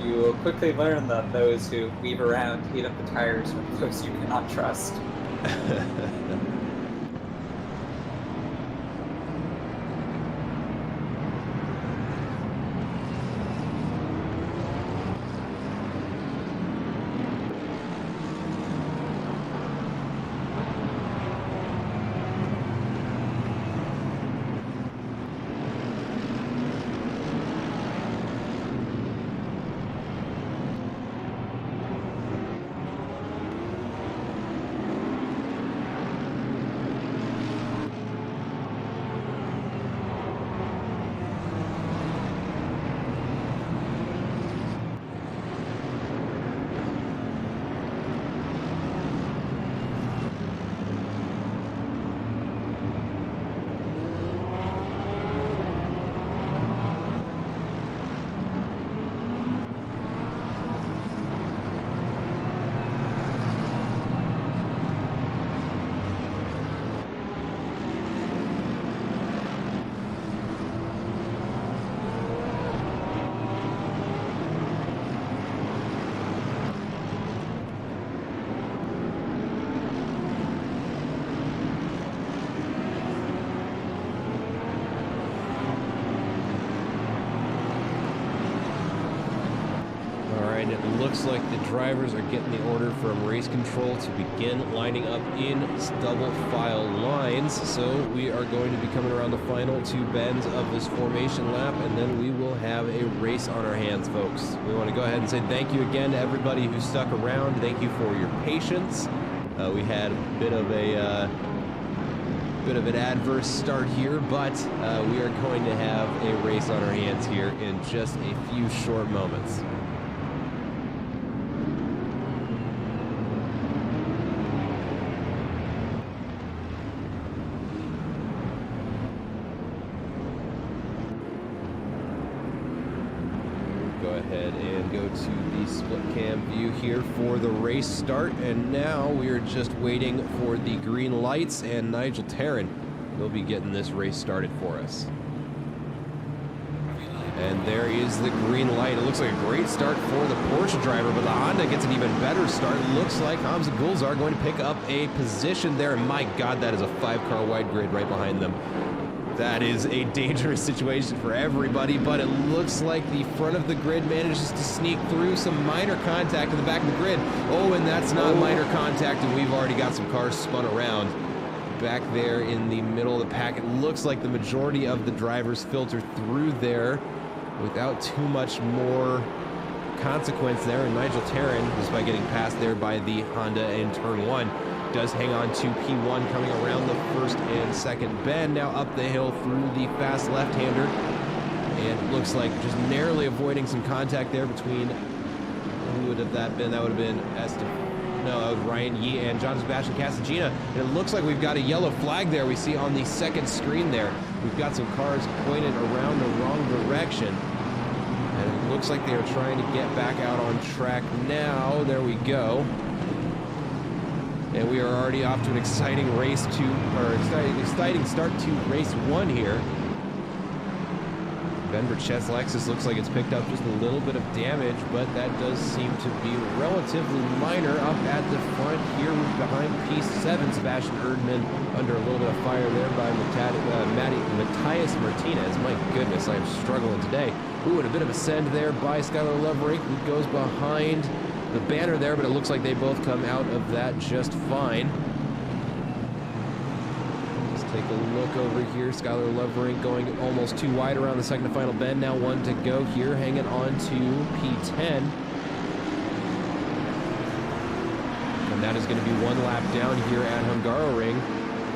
you will quickly learn that those who weave around heat up the tires are those you cannot trust. It looks like the drivers are getting the order from race control to begin lining up in double file lines. So we are going to be coming around the final 2 bends of this formation lap, and then we will have a race on our hands, folks. We want to go ahead and say thank you again to everybody who stuck around. Thank you for your patience. We had a bit of an adverse start here, but we are going to have a race on our hands here in just a few short moments. Go ahead and go to the split cam view here for the race start. And now we are just waiting for the green lights, and Nigel Tarrin will be getting this race started for us. And there is the green light. It looks like a great start for the Porsche driver, but the Honda gets an even better start. Looks like Hamza Gulzar going to pick up a position there. And my God, that is a 5-car wide grid right behind them. That is a dangerous situation for everybody, but it looks like the front of the grid manages to sneak through some minor contact in the back of the grid. Oh, and that's not minor contact, and we've already got some cars spun around. Back there in the middle of the pack, it looks like the majority of the drivers filter through there without too much more consequence there. And Nigel Tarrin, despite getting passed there by the Honda in turn 1, does hang on to P1 coming around the first and second bend. Now up the hill through the fast left-hander. And it looks like just narrowly avoiding some contact there between, who would have that been? That would have been Ryan Yee and John Sebastian Casagina. And it looks like we've got a yellow flag there we see on the second screen there. We've got some cars pointed around the wrong direction. And it looks like they are trying to get back out on track now. There we go. And we are already off to an exciting exciting start to race 1 here. Ben Burchett's Lexus looks like it's picked up just a little bit of damage, but that does seem to be relatively minor. Up at the front here behind P7, Sebastian Erdmann under a little bit of fire there by Matthias Martinez. My goodness, I am struggling today. Ooh, and a bit of a send there by Skylar Loverink, who goes behind the banner there, but it looks like they both come out of that just fine. Let's take a look over here. Skylar Loverink going almost too wide around the second and final bend. Now 1 to go here, hanging on to P10. And that is going to be 1 lap down here at Hungaroring,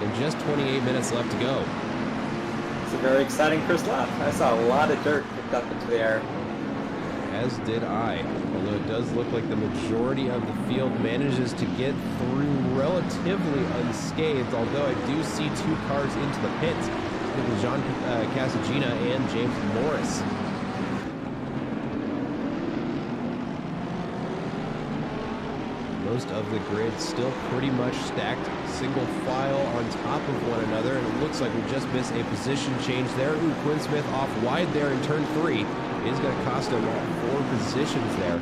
and just 28 minutes left to go. It's a very exciting first lap. I saw a lot of dirt picked up into the air. As did I, although it does look like the majority of the field manages to get through relatively unscathed, although I do see 2 cars into the pits. It was John Casagina and James Morris. Most of the grid still pretty much stacked single file on top of one another, and it looks like we just missed a position change there. Ooh, Quinn Smith off wide there in turn 3. Is going to cost him 4 positions there,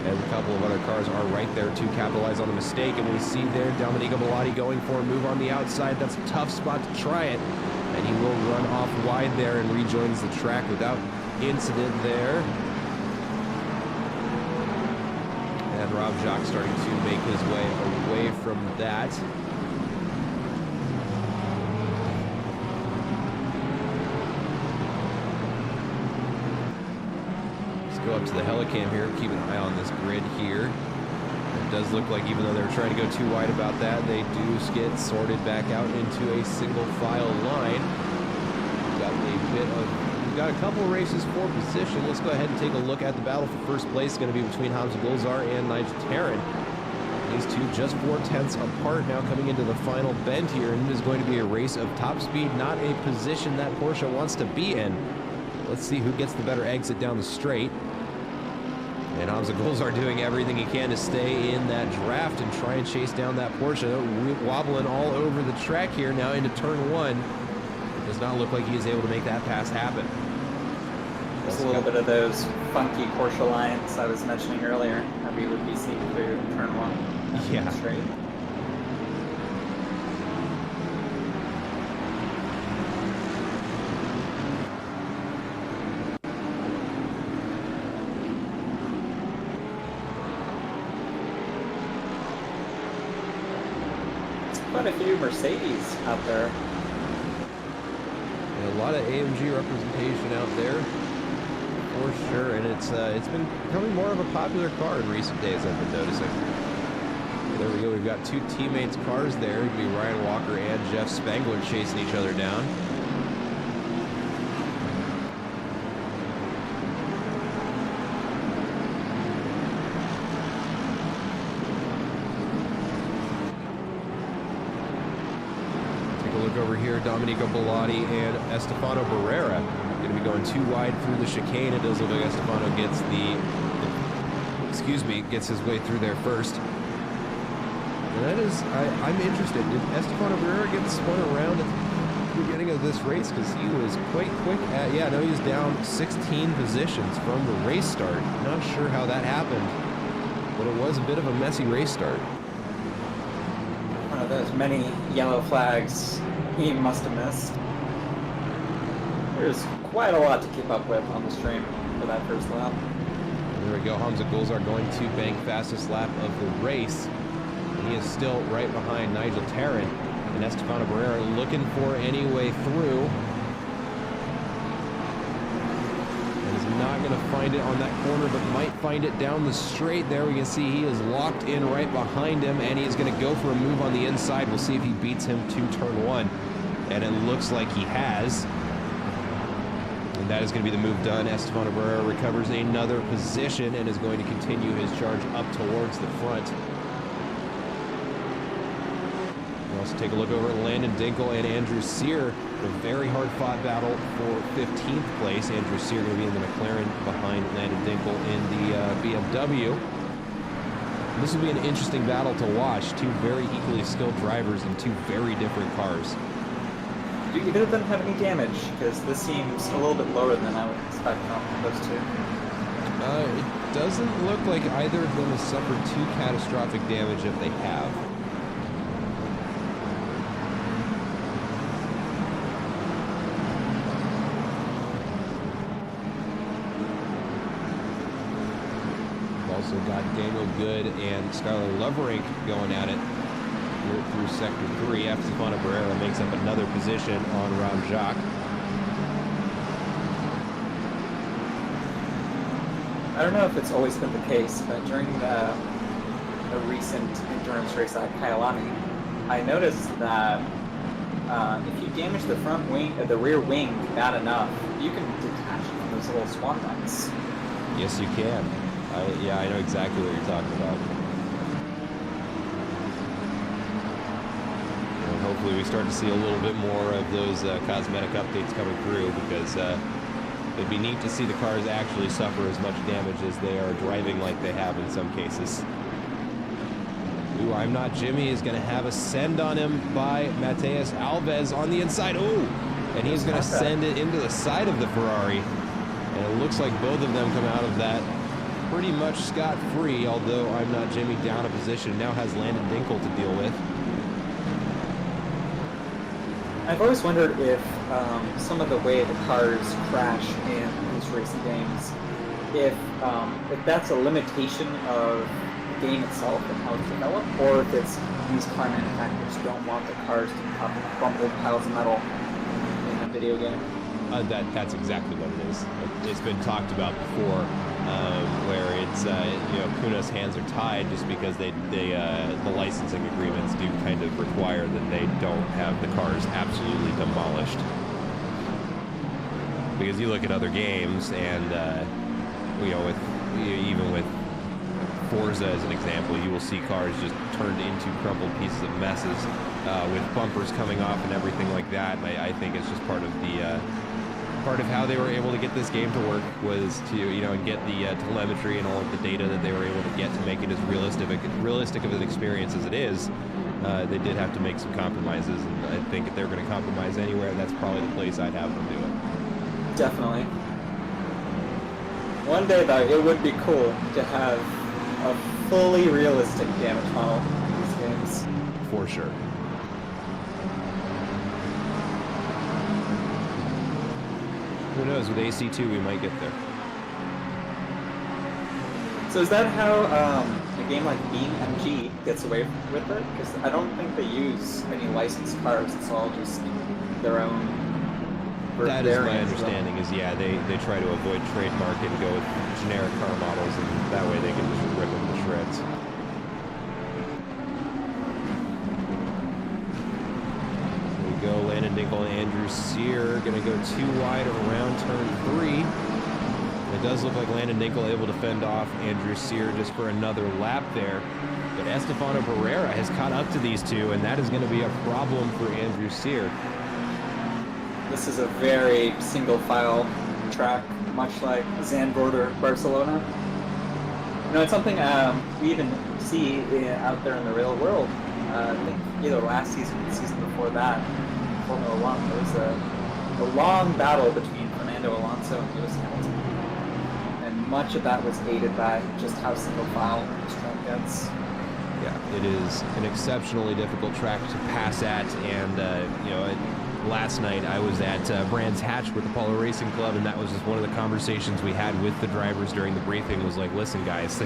as a couple of other cars are right there to capitalize on the mistake. And we see there Domenico Bellotti going for a move on the outside. That's a tough spot to try it, and he will run off wide there and rejoins the track without incident there. And Rob Jacques starting to make his way away from that. Go up to the helicam here, keep an eye on this grid here. It does look like, even though they're trying to go too wide about that, they do get sorted back out into a single file line. We've got a couple races for position. Let's go ahead and take a look at the battle for first place. It's going to be between Hamza Gulzar and Nigel Tarrin. These two just 4/10 apart now coming into the final bend here, and it is going to be a race of top speed, not a position that Porsche wants to be in. Let's see who gets the better exit down the straight. And Hamza Gulzar doing everything he can to stay in that draft and try and chase down that Porsche. Wobbling all over the track here now into turn 1. It does not look like he is able to make that pass happen. There's a little bit of those funky Porsche lines I was mentioning earlier that we would be seeing through turn 1. Yeah. Straight. Quite a few Mercedes out there. And a lot of AMG representation out there, for sure. And it's been becoming more of a popular car in recent days, I've been noticing. There we go. We've got 2 teammates' cars there. It'd be Ryan Walker and Jeff Spangler chasing each other down. look over here, Domenico Bellotti and Estefano Barrera going to be going too wide through the chicane. It does look like Estefano gets gets his way through there first. And that is, I'm interested. Did Estefano Barrera get spun around at the beginning of this race? Because he was quite quick at, yeah, no, he was down 16 positions from the race start. Not sure how that happened, but it was a bit of a messy race start. One of those many yellow flags he must have missed. There's quite a lot to keep up with on the stream for that first lap. There we go. Hamza Gulzar going to bank fastest lap of the race. And he is still right behind Nigel Tarrant. And Estefano Barrera looking for any way through. And is not going to find it on that corner, but might find it down the straight. There we can see he is locked in right behind him, and he's going to go for a move on the inside. We'll see if he beats him to turn one. And it looks like he has. And that is going to be the move done. Estefano Barrera recovers another position and is going to continue his charge up towards the front. We'll also take a look over at Landon Dinkel and Andrew Sear. A very hard-fought battle for 15th place. Andrew Sear going to be in the McLaren behind Landon Dinkel in the BMW. And this will be an interesting battle to watch. Two very equally skilled drivers in two very different cars. Do either of them have any damage? Because this seems a little bit lower than I would expect from those two. It doesn't look like either of them has suffered too catastrophic damage if they have. We've also got Daniel Good and Skylar Loverink going at it through Sector 3. Estefano Barrera makes up another position on Ram Jacques. I don't know if it's always been the case, but during a recent endurance race at Kyalami, I noticed that if you damage the front wing, the rear wing bad enough, you can detach it from those little swan lines. Yes, you can. Yeah, I know exactly what you're talking about. Hopefully we start to see a little bit more of those cosmetic updates coming through, because it'd be neat to see the cars actually suffer as much damage as they are driving like they have in some cases. Ooh, I'm Not Jimmy is going to have a send on him by Mateus Alves on the inside. Ooh, and he's going to send it into the side of the Ferrari. And it looks like both of them come out of that pretty much scot-free, although I'm Not Jimmy down a position. Now has Landon Dinkel to deal with. I've always wondered if some of the way the cars crash in these racing games, if that's a limitation of the game itself and how it's developed, or if it's these car manufacturers don't want the cars to become crumpled piles of metal in a video game. That's exactly what it is. It's been talked about before, where it's Kuna's hands are tied just because the licensing agreements do kind of require that they don't have the cars absolutely demolished. Because you look at other games, and even with Forza as an example, you will see cars just turned into crumpled pieces of messes with bumpers coming off and everything like that. And I think it's just part of how they were able to get this game to work was to and get the telemetry and all of the data that they were able to get to make it as realistic of an experience as it is. They did have to make some compromises, and I think if they're going to compromise anywhere, that's probably the place I'd have them do it. Definitely. One day though, it would be cool to have a fully realistic damage model in these games. For sure. Who knows, with AC2 we might get there. So is that how a game like Beam MG gets away with it? Because I don't think they use any licensed cars, it's all just their own. That is my understanding, is yeah, they try to avoid trademark and go with generic car models, and that way they can just rip them to shreds. Go Landon Dinkel and Andrew Sear going to go too wide around turn 3. It does look like Landon Dinkel able to fend off Andrew Sear just for another lap there. but Estefano Barrera has caught up to these two, and that is going to be a problem for Andrew Sear. This is a very single file track, much like Zandvoort, Barcelona. You know, it's something we even see out there in the real world. I think either last season or the season before that, Formula One, there was a long battle between Fernando Alonso and Lewis Hamilton. And much of that was aided by just how single file this track gets. Yeah, it is an exceptionally difficult track to pass at, and you know, last night I was at Brands Hatch with Apollo Racing Club, and that was just one of the conversations we had with the drivers during the briefing. Was like, listen guys,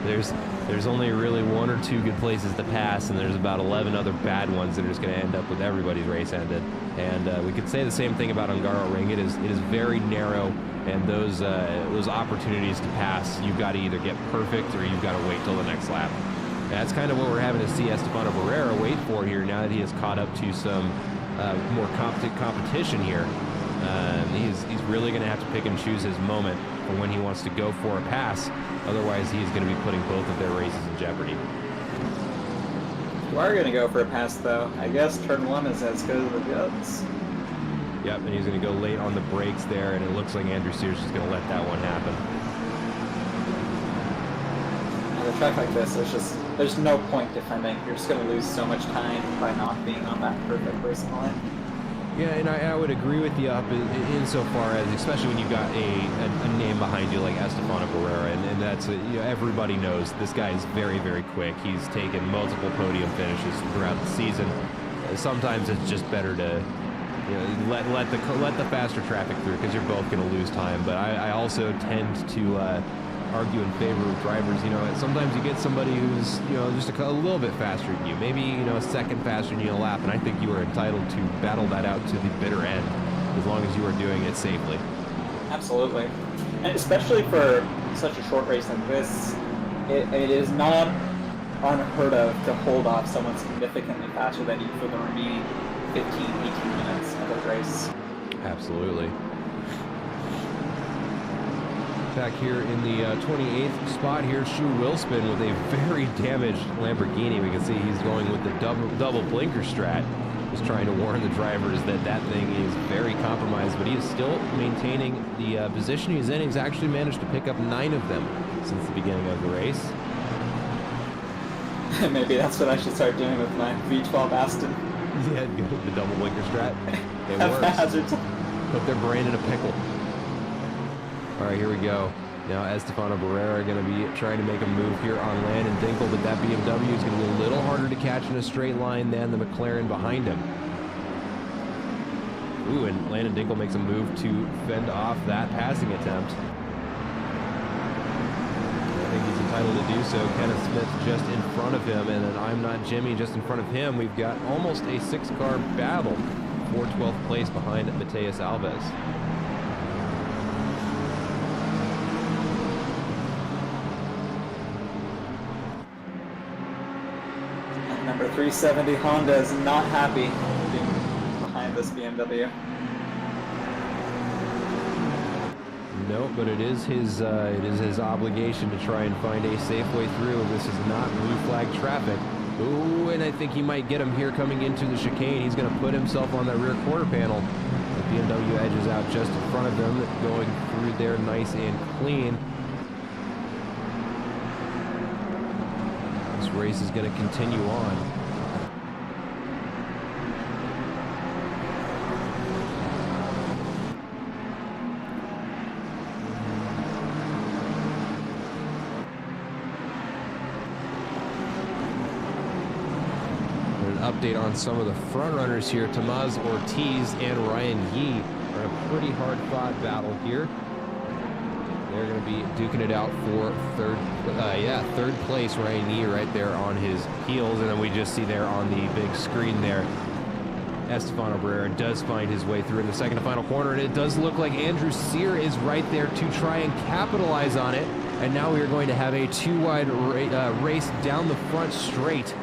there's only really one or two good places to pass, and there's about 11 other bad ones that are just going to end up with everybody's race ended. And we could say the same thing about Hungaroring. It is very narrow, and those opportunities to pass, you've got to either get perfect or you've got to wait till the next lap. And that's kind of what we're having to see Estefano Barrera wait for here now that he has caught up to some more competent competition here. He's really going to have to pick and choose his moment for when he wants to go for a pass. Otherwise, he's going to be putting both of their races in jeopardy. You are going to go for a pass, though. I guess turn one is as good as it gets. Yep, and he's going to go late on the brakes there, and it looks like Andrew Sears is going to let that one happen. On a track like this, there's no point defending. You're just going to lose so much time by not being on that perfect racing line. Yeah, and I would agree with you up insofar as, especially when you've got a name behind you like Estefano Barrera, and that's you know, everybody knows this guy is very, very quick. He's taken multiple podium finishes throughout the season. Sometimes it's just better to let the faster traffic through, because you're both going to lose time. But I also tend to argue in favor of drivers. You know, sometimes you get somebody who's just a little bit faster than you, maybe a second faster than you a lap, and I think you are entitled to battle that out to the bitter end as long as you are doing it safely. Absolutely, and especially for such a short race like this, it is not unheard of to hold off someone significantly faster than you for the remaining 15-18 minutes of the race. Absolutely. Back here in the 28th spot here, Shu Wilspin with a very damaged Lamborghini. We can see he's going with the double blinker strat. Just trying to warn the drivers that that thing is very compromised, but he is still maintaining the position he's in. He's actually managed to pick up 9 of them since the beginning of the race. Maybe that's what I should start doing with my V12 Aston. Yeah, the double blinker strat. It works. Put their brain in a pickle. All right, here we go. Now Estefano Barrera going to be trying to make a move here on Landon Dinkel, but that BMW is going to be a little harder to catch in a straight line than the McLaren behind him. Ooh, and Landon Dinkel makes a move to fend off that passing attempt. I think he's entitled to do so. Kenneth Smith just in front of him, and then I'm Not Jimmy just in front of him. We've got almost a 6-car battle for 12th place behind Mateus Alves. Number 370 Honda is not happy being behind this BMW. No, but it is his obligation to try and find a safe way through. This is not blue flag traffic. Ooh, and I think he might get him here coming into the chicane. He's going to put himself on that rear quarter panel. The BMW edges out just in front of him, going through there nice and clean. This race is going to continue on. Update on some of the front runners here. Tomás Ortiz and Ryan Yee are in a pretty hard-fought battle here. They're going to be duking it out for third place. Ryan Yee right there on his heels, and then we just see there on the big screen there, Estefano Barrera does find his way through in the second and final corner, and it does look like Andrew Sear is right there to try and capitalize on it. And now we are going to have a 2-wide race down the front straight.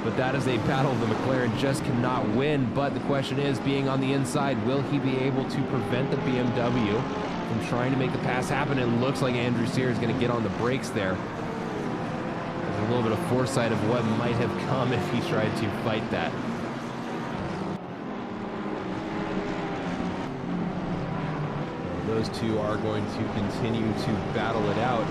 But that is a battle the McLaren just cannot win. But the question is, being on the inside, will he be able to prevent the BMW from trying to make the pass happen? It looks like Andrew Sear is going to get on the brakes there. a little bit of foresight of what might have come if he tried to fight that. Those two are going to continue to battle it out.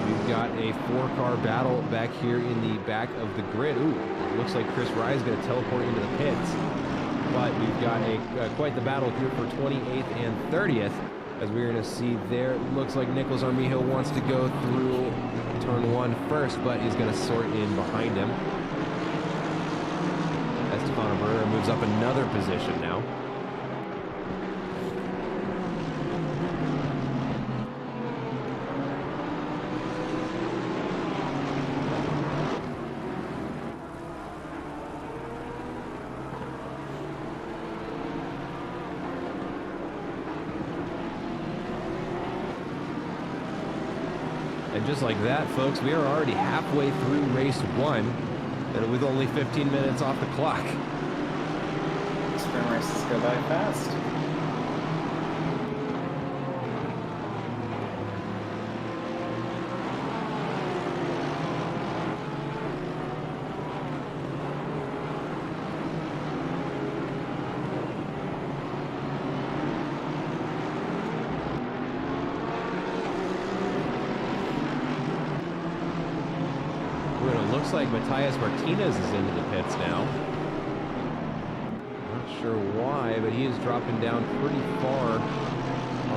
We've got a 4-car battle back here in the back of the grid. Ooh, it looks like Chris Rye is going to teleport into the pits. But we've got quite the battle here for 28th and 30th. As we're going to see there, it looks like Nicholas Armijo wants to go through turn 1 first, but he's going to sort in behind him. Esteban Abreu moves up another position now. And just like that, folks, we are already halfway through race 1, and with only 15 minutes off the clock. Sprint races go by fast. Looks like Matthias Martinez is into the pits now. Not sure why, but he is dropping down pretty far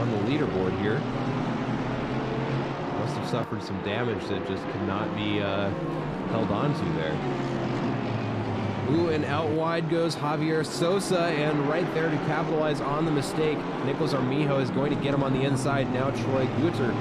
on the leaderboard here. Must have suffered some damage that just could not be held on to there. Ooh, and out wide goes Javier Sosa, and right there to capitalize on the mistake, Nicholas Armijo is going to get him on the inside. Now Troy Guter,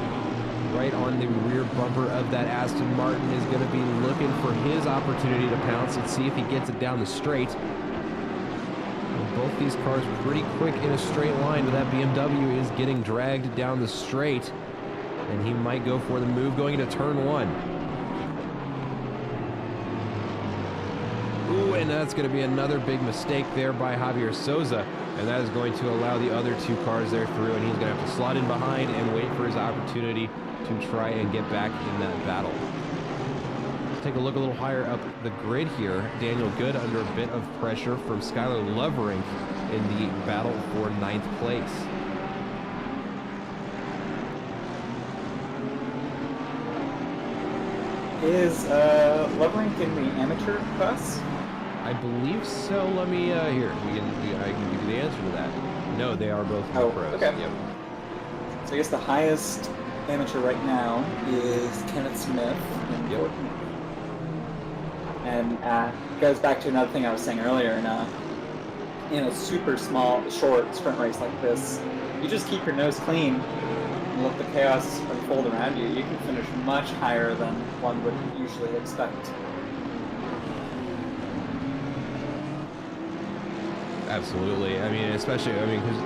right on the rear bumper of that Aston Martin, is going to be looking for his opportunity to pounce and see if he gets it down the straight. And both these cars pretty quick in a straight line, but that BMW is getting dragged down the straight, and he might go for the move going into turn 1. Ooh, and that's going to be another big mistake there by Javier Souza, and that is going to allow the other 2 cars there through, and he's going to have to slot in behind and wait for his opportunity to try and get back in that battle. Let's take a look a little higher up the grid here. Daniel Good under a bit of pressure from Skylar Lovering in the battle for 9th place. Is Lovering in the amateur class? I believe so. Let me here. I can give you the answer to that. No, they are both in the pros. Okay. Yep. So I guess the highest amateur right now is Kenneth Smith in Yep. And goes back to another thing I was saying earlier. In a super small, short sprint race like this, you just keep your nose clean and let the chaos unfold around you. You can finish much higher than one would usually expect. Absolutely. I mean, especially, because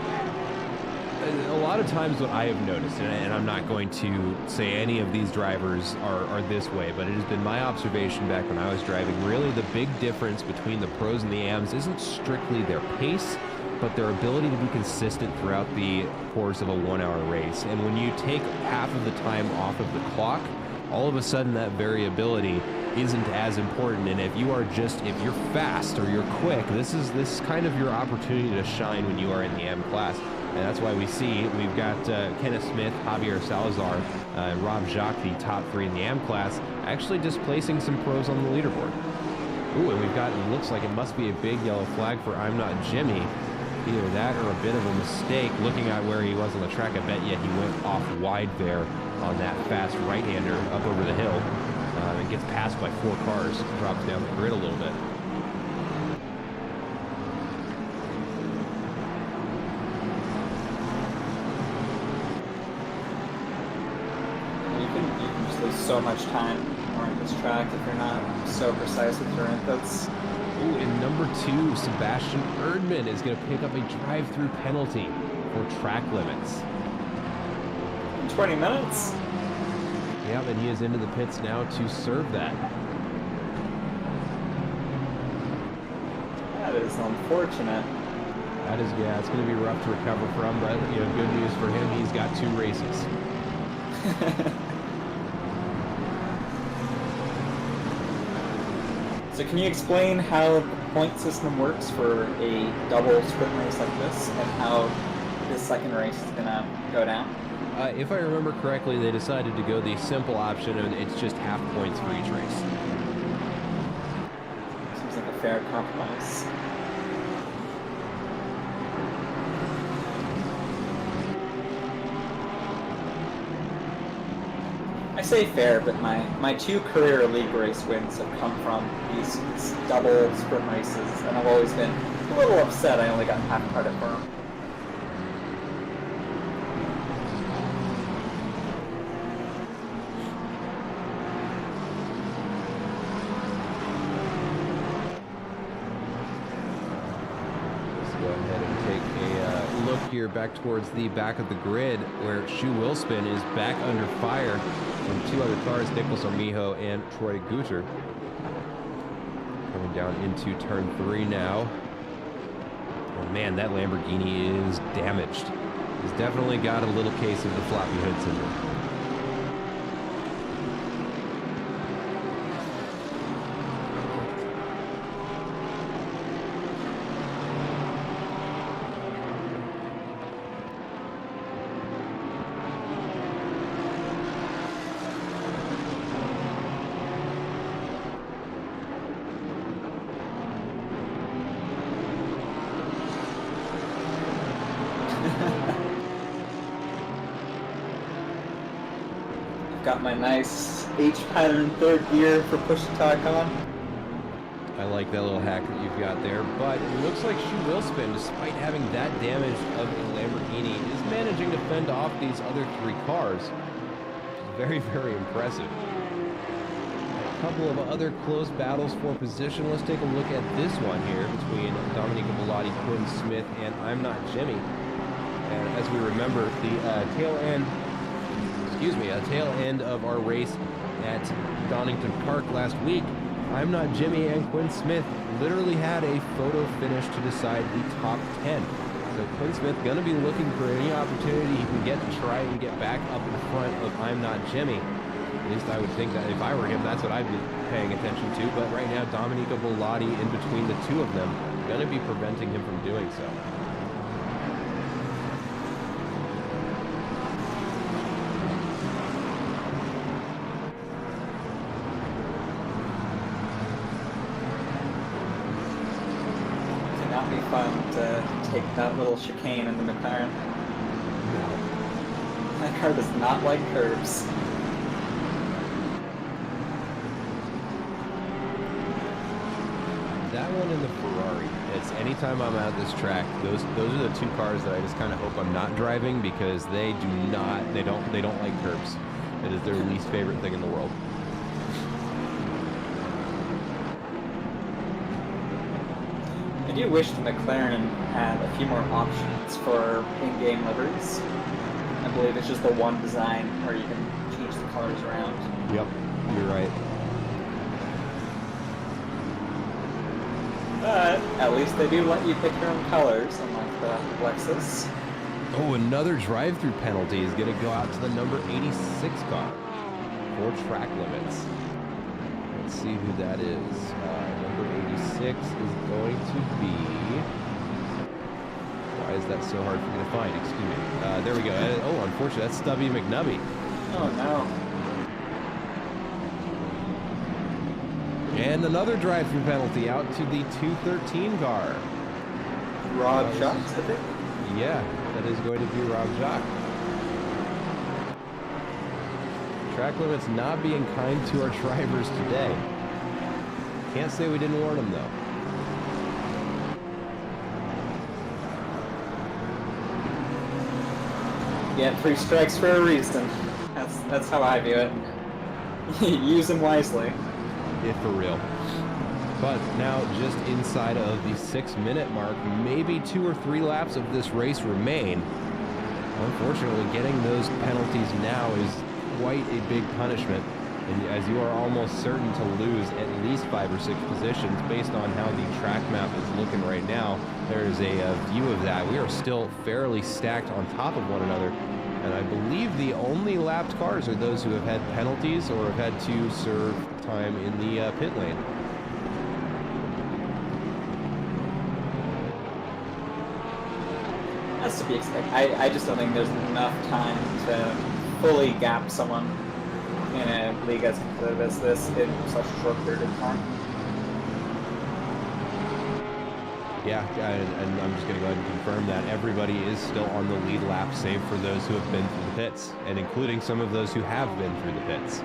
a lot of times what I have noticed, and I'm not going to say any of these drivers are this way, but it has been my observation back when I was driving, really the big difference between the pros and the AMs isn't strictly their pace, but their ability to be consistent throughout the course of a 1-hour race. And when you take half of the time off of the clock, all of a sudden that variability isn't as important. And if you're fast or you're quick, this is kind of your opportunity to shine when you are in the M class. And that's why we've got Kenneth Smith, Javier Salazar, and Rob Jacques, the top 3 in the AM class, actually displacing some pros on the leaderboard. Ooh, and it looks like it must be a big yellow flag for I'm Not Jimmy. Either that or a bit of a mistake. Looking at where he was on the track, I bet he went off wide there on that fast right-hander up over the hill. And gets passed by 4 cars, drops down the grid a little bit. You can just lose so much time on this track if you're not so precise with your inputs. Ooh, and number 2, Sebastian Erdmann is going to pick up a drive-through penalty for track limits. 20 minutes? Yeah, and he is into the pits now to serve that. That is unfortunate. That is, yeah, it's going to be rough to recover from, but good news for him, he's got 2 races. So can you explain how the point system works for a double sprint race like this, and how this second race is gonna go down? If I remember correctly, they decided to go the simple option, and it's just half points for each race. Seems like a fair compromise. I say fair, but my 2 career league race wins have come from these double sprint races, and I've always been a little upset I only got half credit for them. Here back towards the back of the grid, where Shu Willspin is back under fire from 2 other cars, Nicholas Armijo and Troy Guter. Coming down into turn 3 now. Oh man, that Lamborghini is damaged. He's definitely got a little case of the floppy hood syndrome. Got my nice H-pattern 3rd gear for push to talk on. I like that little hack that you've got there, but it looks like Shu Willspin, despite having that damage of the Lamborghini, is managing to fend off these other 3 cars. Very, very impressive. A couple of other close battles for position. Let's take a look at this one here between Dominique Bellotti, Quinn Smith, and I'm Not Jimmy. And as we remember, the tail end of our race at Donington Park last week, I'm Not Jimmy and Quinn Smith literally had a photo finish to decide the top 10. So Quinn Smith going to be looking for any opportunity he can get to try and get back up in front of I'm Not Jimmy. At least I would think that if I were him, that's what I'd be paying attention to. But right now, Dominique Bellotti in between the 2 of them, going to be preventing him from doing so. Be fun to take that little chicane in the McLaren. That car does not like curves. That one in the Ferrari. It's anytime I'm at this track, those are the 2 cars that I just kind of hope I'm not driving, because they don't like curbs. It is their least favorite thing in the world. I do wish the McLaren had a few more options for in-game liveries. I believe it's just the one design where you can change the colors around. Yep, you're right. But at least they do let you pick your own colors, unlike the Lexus. Oh, another drive-through penalty is going to go out to the number 86 car for track limits. Let's see who that is. Number 86 is going to be... Why is that so hard for me to find? Excuse me. There we go. Oh, unfortunately, that's Stubby McNubby. Oh, no. And another drive-through penalty out to the 213 car. Rob Jacques, I think? Yeah, that is going to be Rob Jacques. Track limits not being kind to our drivers today. Can't say we didn't warn them, though. Yeah, 3 strikes for a reason. That's how I view it. Use them wisely. If for real. But now, just inside of the 6-minute mark, maybe 2 or 3 laps of this race remain. Unfortunately, getting those penalties now is quite a big punishment, and as you are almost certain to lose at least 5 or 6 positions based on how the track map is looking right now. There's a view of that. We are still fairly stacked on top of one another, and I believe the only lapped cars are those who have had penalties or have had to serve time in the pit lane. That's to be expected. I just don't think there's enough time to fully gap someone in a league as competitive as this in such a short period of time. Yeah, and I'm just going to go ahead and confirm that everybody is still on the lead lap, save for those who have been through the pits, and including some of those who have been through the pits.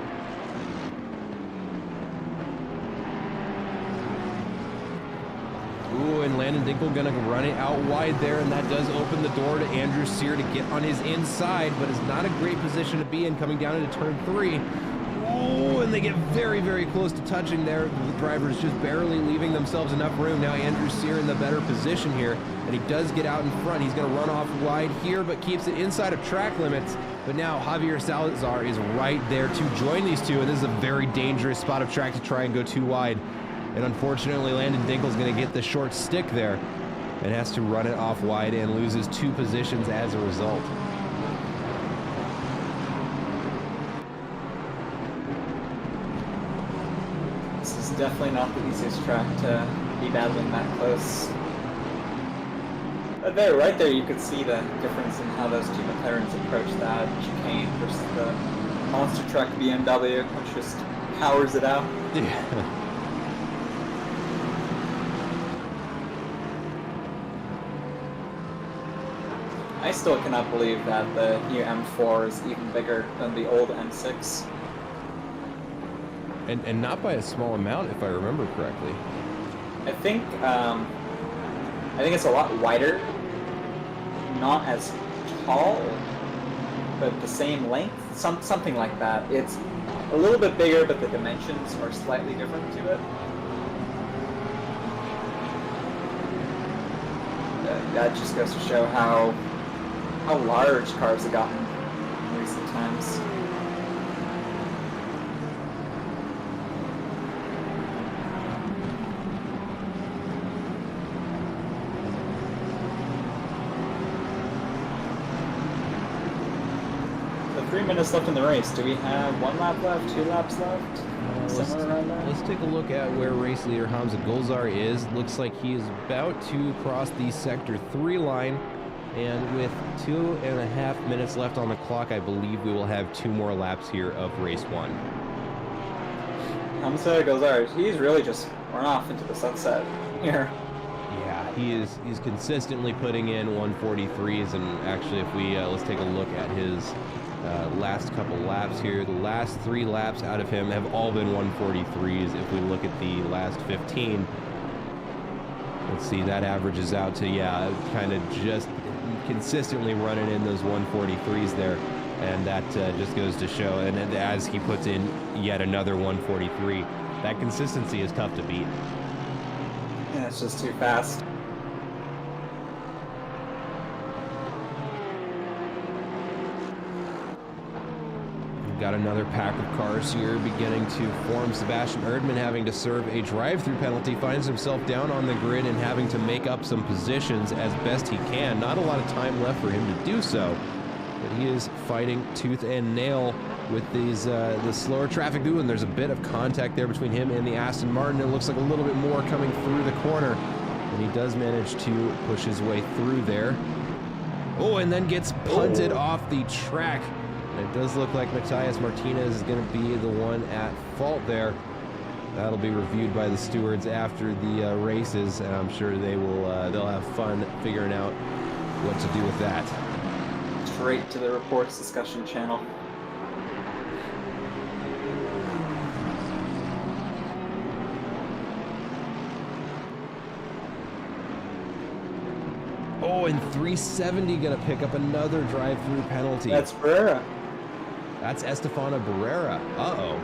Ooh, and Landon Dinkel going to run it out wide there, and that does open the door to Andrew Sear to get on his inside, but it's not a great position to be in coming down into turn 3. Ooh, and they get very, very close to touching there. The drivers just barely leaving themselves enough room. Now Andrew Sear in the better position here, and he does get out in front. He's going to run off wide here, but keeps it inside of track limits. But now Javier Salazar is right there to join these two, and this is a very dangerous spot of track to try and go too wide. And unfortunately, Landon Dinkel's going to get the short stick there and has to run it off wide and loses 2 positions as a result. This is definitely not the easiest track to be battling that close. But there, right there, you could see the difference in how those two McLarens approach that chicane versus the monster truck BMW, which just powers it out. Yeah. I still cannot believe that the new M4 is even bigger than the old M6. And not by a small amount, if I remember correctly. I think it's a lot wider, not as tall, but the same length, something like that. It's a little bit bigger, but the dimensions are slightly different to it. That just goes to show how large cars have gotten in recent times. So 3 minutes left in the race. Do we have 1 lap left, 2 laps left? Somewhere around there? Let's take a look at where race leader Hamza Gulzar is. Looks like he is about to cross the sector 3 line. And with 2.5 minutes left on the clock, I believe we will have 2 more laps here of race 1. Hamza Gulzar, he's really just run off into the sunset here. Yeah, he's consistently putting in 143s, and actually, if we let's take a look at his last couple laps here. The last 3 laps out of him have all been 143s. If we look at the last 15, let's see, that averages out to, yeah, kind of just consistently running in those 143s there, and that just goes to show. And as he puts in yet another 143, that consistency is tough to beat. Yeah, it's just too fast. We've got another pack of cars here beginning to form. Sebastian Erdmann, having to serve a drive-through penalty, finds himself down on the grid and having to make up some positions as best he can. Not a lot of time left for him to do so, but he is fighting tooth and nail with these the slower traffic. Ooh, and there's a bit of contact there between him and the Aston Martin. It looks like a little bit more coming through the corner, and he does manage to push his way through there. Oh, and then gets punted off the track. And it does look like Matthias Martinez is going to be the one at fault there. That'll be reviewed by the stewards after the races, and I'm sure they will. They'll have fun figuring out what to do with that. Straight to the reports discussion channel. Oh, and 370 going to pick up another drive-through penalty. That's Barrera. That's Estefano Barrera. Uh-oh.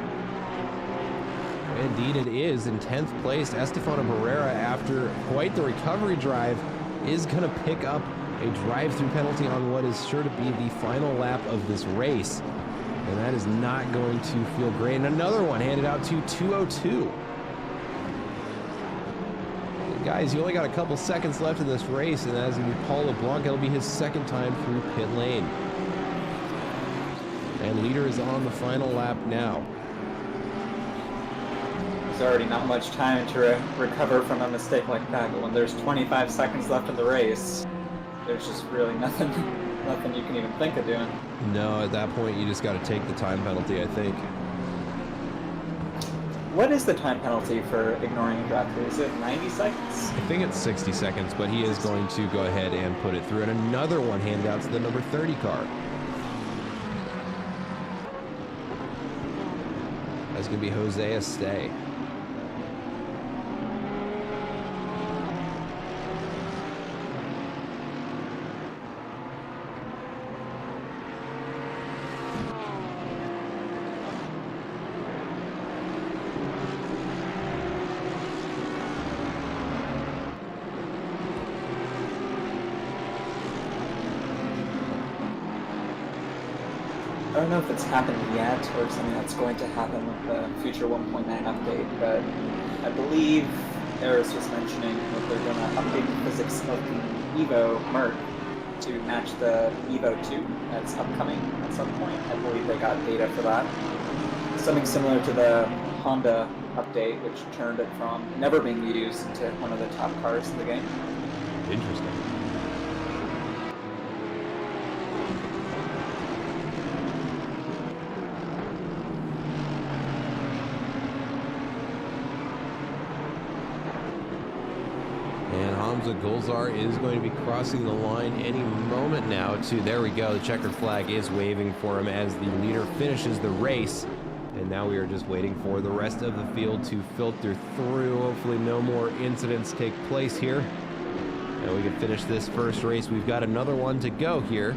Indeed it is. In 10th place, Estefano Barrera, after quite the recovery drive, is going to pick up a drive-through penalty on what is sure to be the final lap of this race. And that is not going to feel great. And another one handed out to 202. Guys, you only got a couple seconds left in this race, and that is going to be Paul LeBlanc. It'll be his second time through pit lane. And leader is on the final lap now. There's already not much time to recover from a mistake like that, but when there's 25 seconds left in the race, there's just really nothing you can even think of doing. No, at that point, you just got to take the time penalty, I think. What is the time penalty for ignoring a drive-through? Is it 90 seconds? I think it's 60 seconds, but he is going to go ahead and put it through. And another one handed out to the number 30 car. That's going to be Jose Este. I don't know if it's happened yet or something that's going to happen with the future 1.9 update, but I believe Eris was mentioning that they're going to update the physics of the Evo Merc to match the Evo 2 that's upcoming at some point. I believe they got data for that. Something similar to the Honda update, which turned it from never being used to one of the top cars in the game. Interesting. Hamza Gulzar is going to be crossing the line any moment now to, there we go, the checkered flag is waving for him as the leader finishes the race. And now we are just waiting for the rest of the field to filter through. Hopefully no more incidents take place here. And we can finish this first race. We've got another one to go here.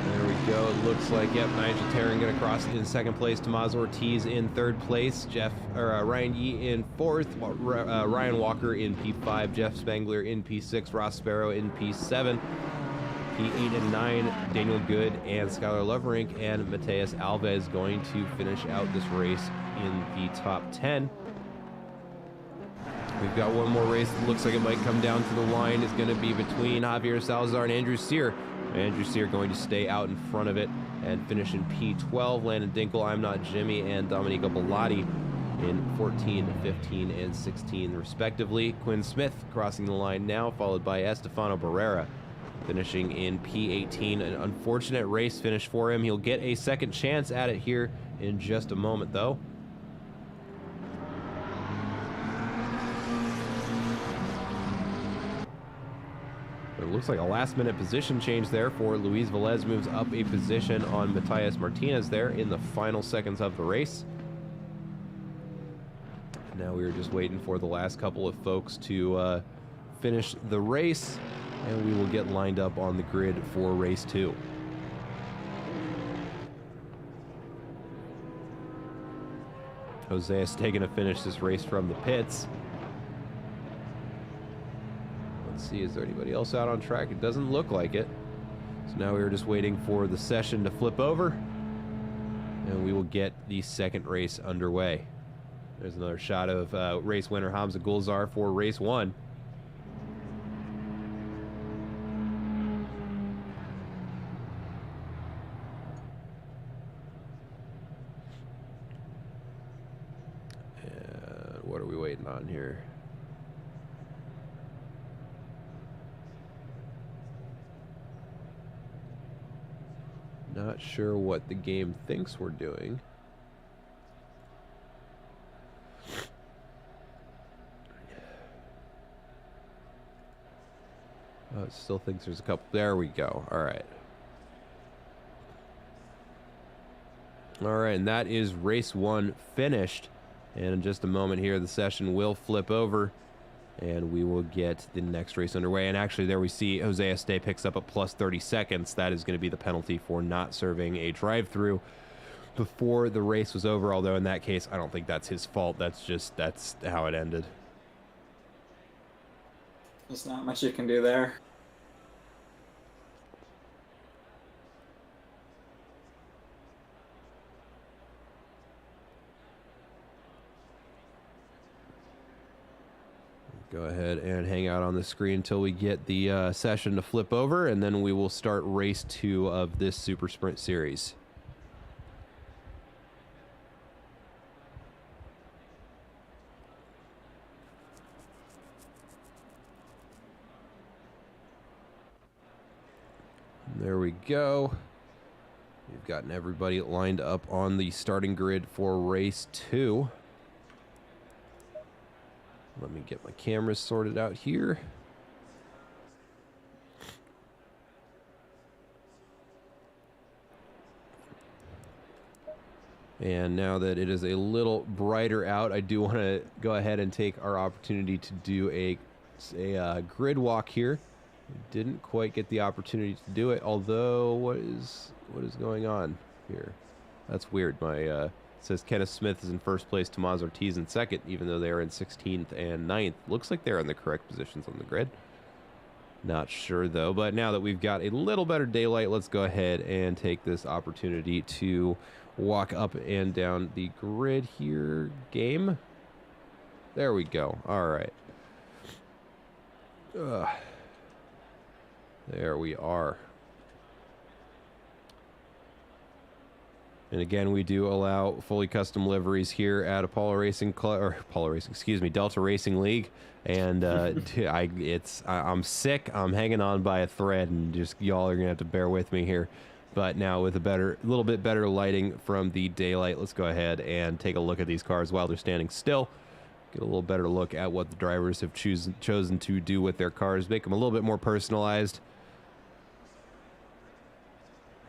There we go. It looks like, yep, Nigel Terran going to cross it in second place. Tomás Ortiz in third place. Ryan Yee in fourth. Ryan Walker in P5. Jeff Spangler in P6. Ross Sparrow in P7. P8 and 9, Daniel Good and Skylar Loverink and Mateus Alves going to finish out this race in the top 10. We've got one more race that looks like it might come down to the line. It's going to be between Javier Salazar and Andrew Sear. Andrew Sear going to stay out in front of it and finish in P12. Landon Dinkle, I'm Not Jimmy, and Domenico Bellotti in 14, 15, and 16 respectively. Quinn Smith crossing the line now, followed by Estefano Barrera, finishing in P18. An unfortunate race finish for him. He'll get a second chance at it here in just a moment, though. It looks like a last-minute position change there for Luis Velez. Moves up a position on Matias Martinez there in the final seconds of the race. Now we are just waiting for the last couple of folks to finish the race, and we will get lined up on the grid for race 2. Jose is taking to finish this race from the pits. Let's see, is there anybody else out on track? It doesn't look like it. So now we are just waiting for the session to flip over, and we will get the second race underway. There's another shot of race winner Hamza Gulzar for race 1. What are we waiting on here? Not sure what the game thinks we're doing. Oh, it still thinks there's a couple. There we go. All right. All right, and that is race 1 finished. And in just a moment here, the session will flip over, and we will get the next race underway. And actually, there we see Jose Este picks up a plus 30 seconds. That is going to be the penalty for not serving a drive-through before the race was over. Although in that case, I don't think that's his fault. That's how it ended. There's not much you can do there. Go ahead and hang out on the screen until we get the session to flip over, and then we will start race 2 of this Super Sprint Series. There we go. We've gotten everybody lined up on the starting grid for race 2. Let me get my cameras sorted out here. And now that it is a little brighter out, I do want to go ahead and take our opportunity to do a grid walk here. Didn't quite get the opportunity to do it, although what is going on here? That's weird. My it says Kenneth Smith is in first place, Tomás Ortiz in second, even though they are in 16th and 9th. Looks like they're in the correct positions on the grid. Not sure though, but now that we've got a little better daylight, let's go ahead and take this opportunity to walk up and down the grid here. Game. There we go. All right. There we are. And again, we do allow fully custom liveries here at Delta Racing League. And I'm sick. I'm hanging on by a thread, and just y'all are gonna have to bear with me here. But now with a little bit better lighting from the daylight, let's go ahead and take a look at these cars while they're standing still. Get a little better look at what the drivers have chosen to do with their cars, make them a little bit more personalized.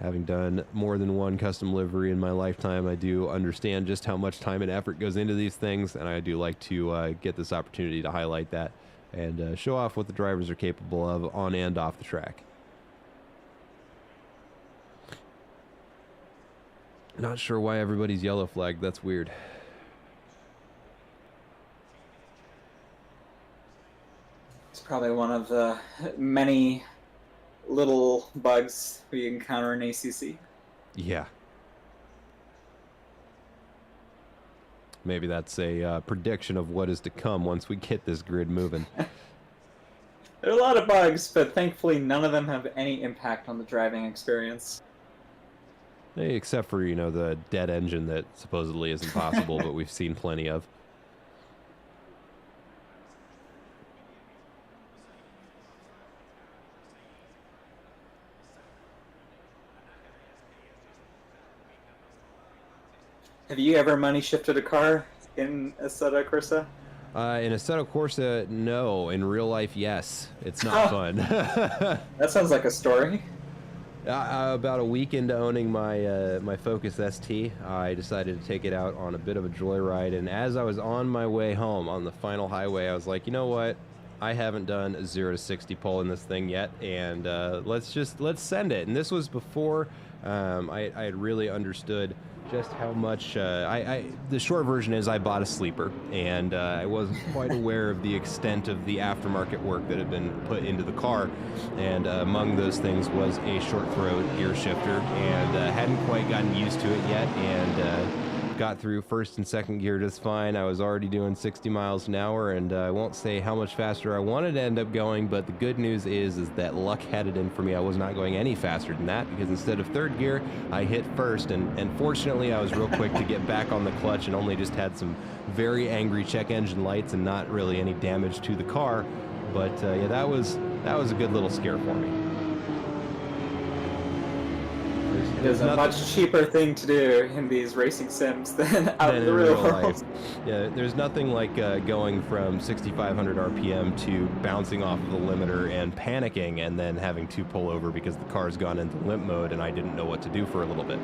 Having done more than one custom livery in my lifetime, I do understand just how much time and effort goes into these things, and I do like to get this opportunity to highlight that and show off what the drivers are capable of on and off the track. Not sure why everybody's yellow flagged. That's weird. It's probably one of the many little bugs we encounter in ACC. Yeah. Maybe that's a prediction of what is to come once we get this grid moving. There are a lot of bugs, but thankfully none of them have any impact on the driving experience. Hey, except for, you know, the dead engine that supposedly is impossible, but we've seen plenty of. Have you ever money shifted a car in Assetto Corsa? In Assetto Corsa, no. In real life, yes. It's not fun. That sounds like a story. About a week into owning my Focus ST, I decided to take it out on a bit of a joyride, and as I was on my way home on the final highway, I was like, you know what? I haven't done a 0 to 60 pull in this thing yet, and let's send it. And this was before I had really understood just how much the short version is I bought a sleeper, and I wasn't quite aware of the extent of the aftermarket work that had been put into the car, and among those things was a short throw gear shifter, and hadn't quite gotten used to it yet, and got through first and second gear just fine. I was already doing 60 miles an hour, and I won't say how much faster I wanted to end up going, but the good news is that luck had it in for me. I was not going any faster than that, because instead of third gear, I hit first, and fortunately I was real quick to get back on the clutch and only just had some very angry check engine lights and not really any damage to the car. But yeah, that was a good little scare for me. It is a much cheaper thing to do in these racing sims than out in the real world. Life. Yeah, there's nothing like going from 6,500 RPM to bouncing off of the limiter and panicking and then having to pull over because the car's gone into limp mode and I didn't know what to do for a little bit.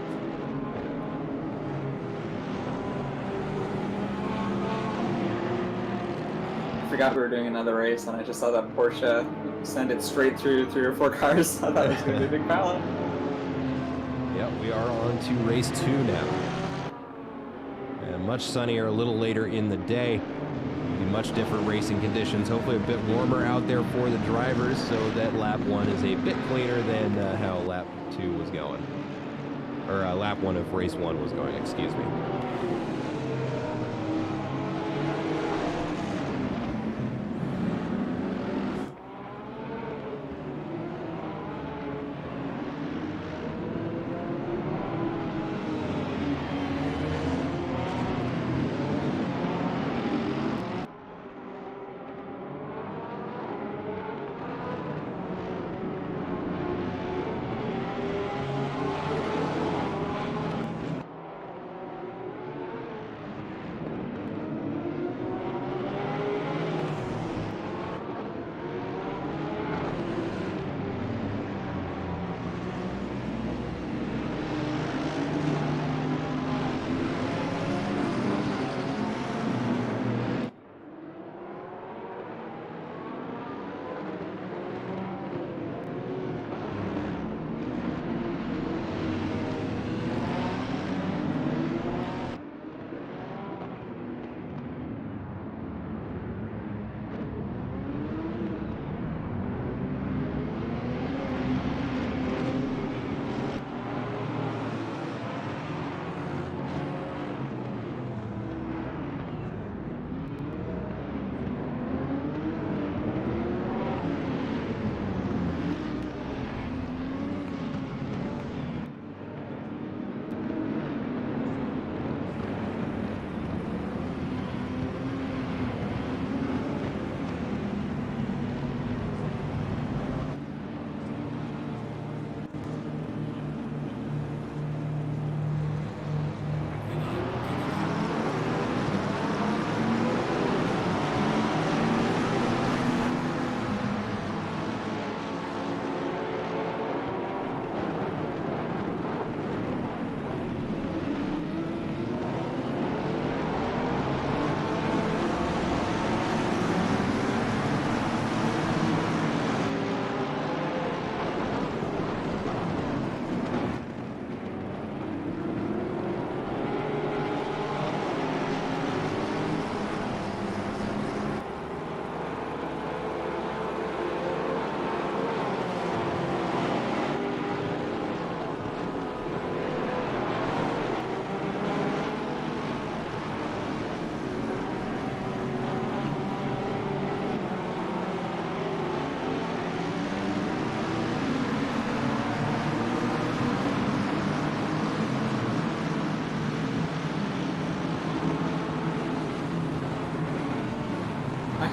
I forgot we were doing another race, and I just saw that Porsche send it straight through 3 or 4 cars. I thought it was going to be a big pile. Yep, we are on to race 2 now. And much sunnier a little later in the day. Be much different racing conditions. Hopefully a bit warmer out there for the drivers so that lap 1 is a bit cleaner than how lap 2 was going. Or lap 1 of race 1 was going, excuse me.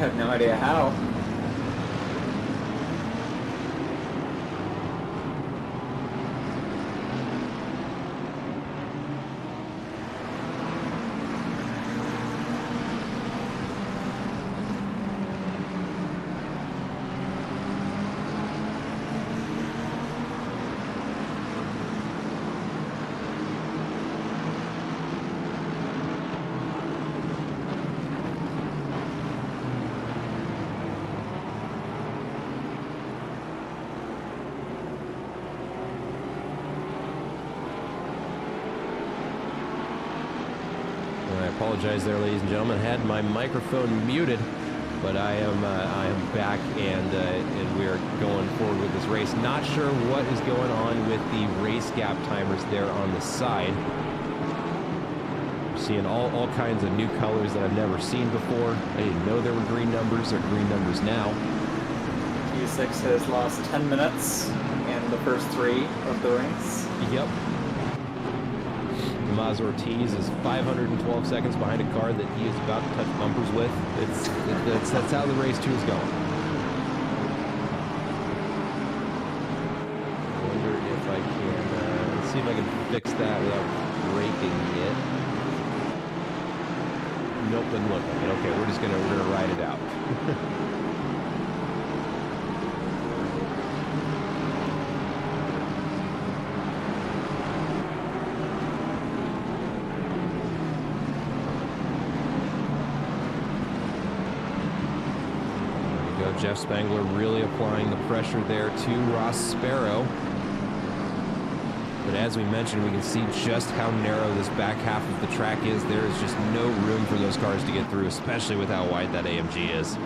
have no idea how. I apologize there, ladies and gentlemen. Had my microphone muted, but I am back, and we are going forward with this race. Not sure what is going on with the race gap timers there on the side. I'm seeing all kinds of new colors that I've never seen before. I didn't know there were green numbers. They're green numbers now. Q6 has lost 10 minutes in the first 3 of the race. Yep. Maz Ortiz is 512 seconds behind a car that he is about to touch bumpers with. That's how the race 2 is going. I wonder if I can let's see if I can fix that without breaking it. Nope, doesn't look like it. Okay, we're gonna ride it out. Jeff Spangler really applying the pressure there to Ross Sparrow. But as we mentioned, we can see just how narrow this back half of the track is. There is just no room for those cars to get through, especially with how wide that AMG is.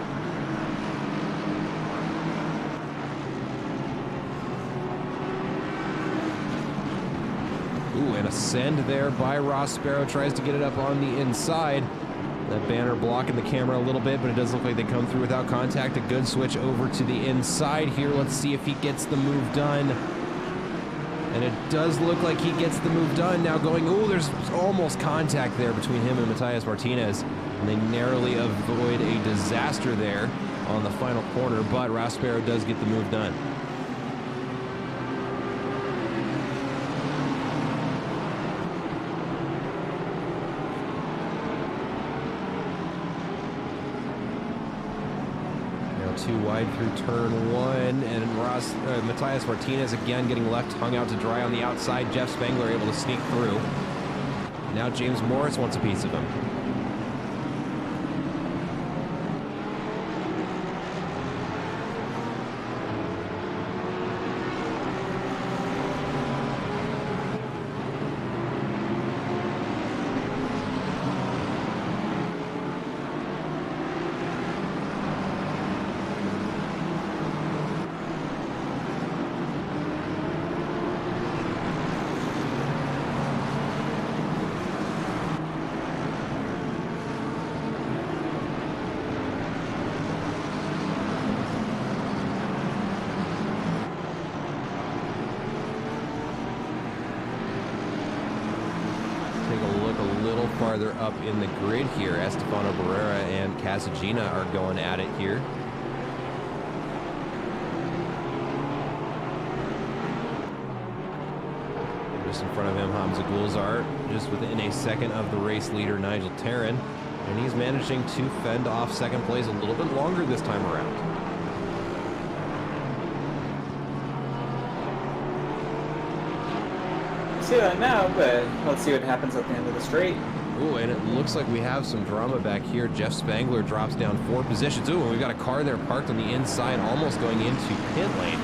Ooh, and a send there by Ross Sparrow. Tries to get it up on the inside. That banner blocking the camera a little bit, but it does look like they come through without contact. A good switch over to the inside here. Let's see if he gets the move done. And it does look like he gets the move done. Now going, ooh, there's almost contact there between him and Matthias Martinez. And they narrowly avoid a disaster there on the final corner, but Ross Sparrow does get the move done. Too wide through turn 1, and Matthias Martinez again getting left hung out to dry on the outside. Jeff Spangler able to sneak through. Now James Morris wants a piece of him. Farther up in the grid here, Estefano Barrera and Casagina are going at it here. Just in front of him, Hamza Gulzar, just within a second of the race leader, Nigel Terran, and he's managing to fend off second place a little bit longer this time around. See that now, but let's see what happens at the end of the straight. Ooh, and it looks like we have some drama back here. Jeff Spangler drops down 4 positions. Ooh, and we've got a car there parked on the inside, almost going into pit lane.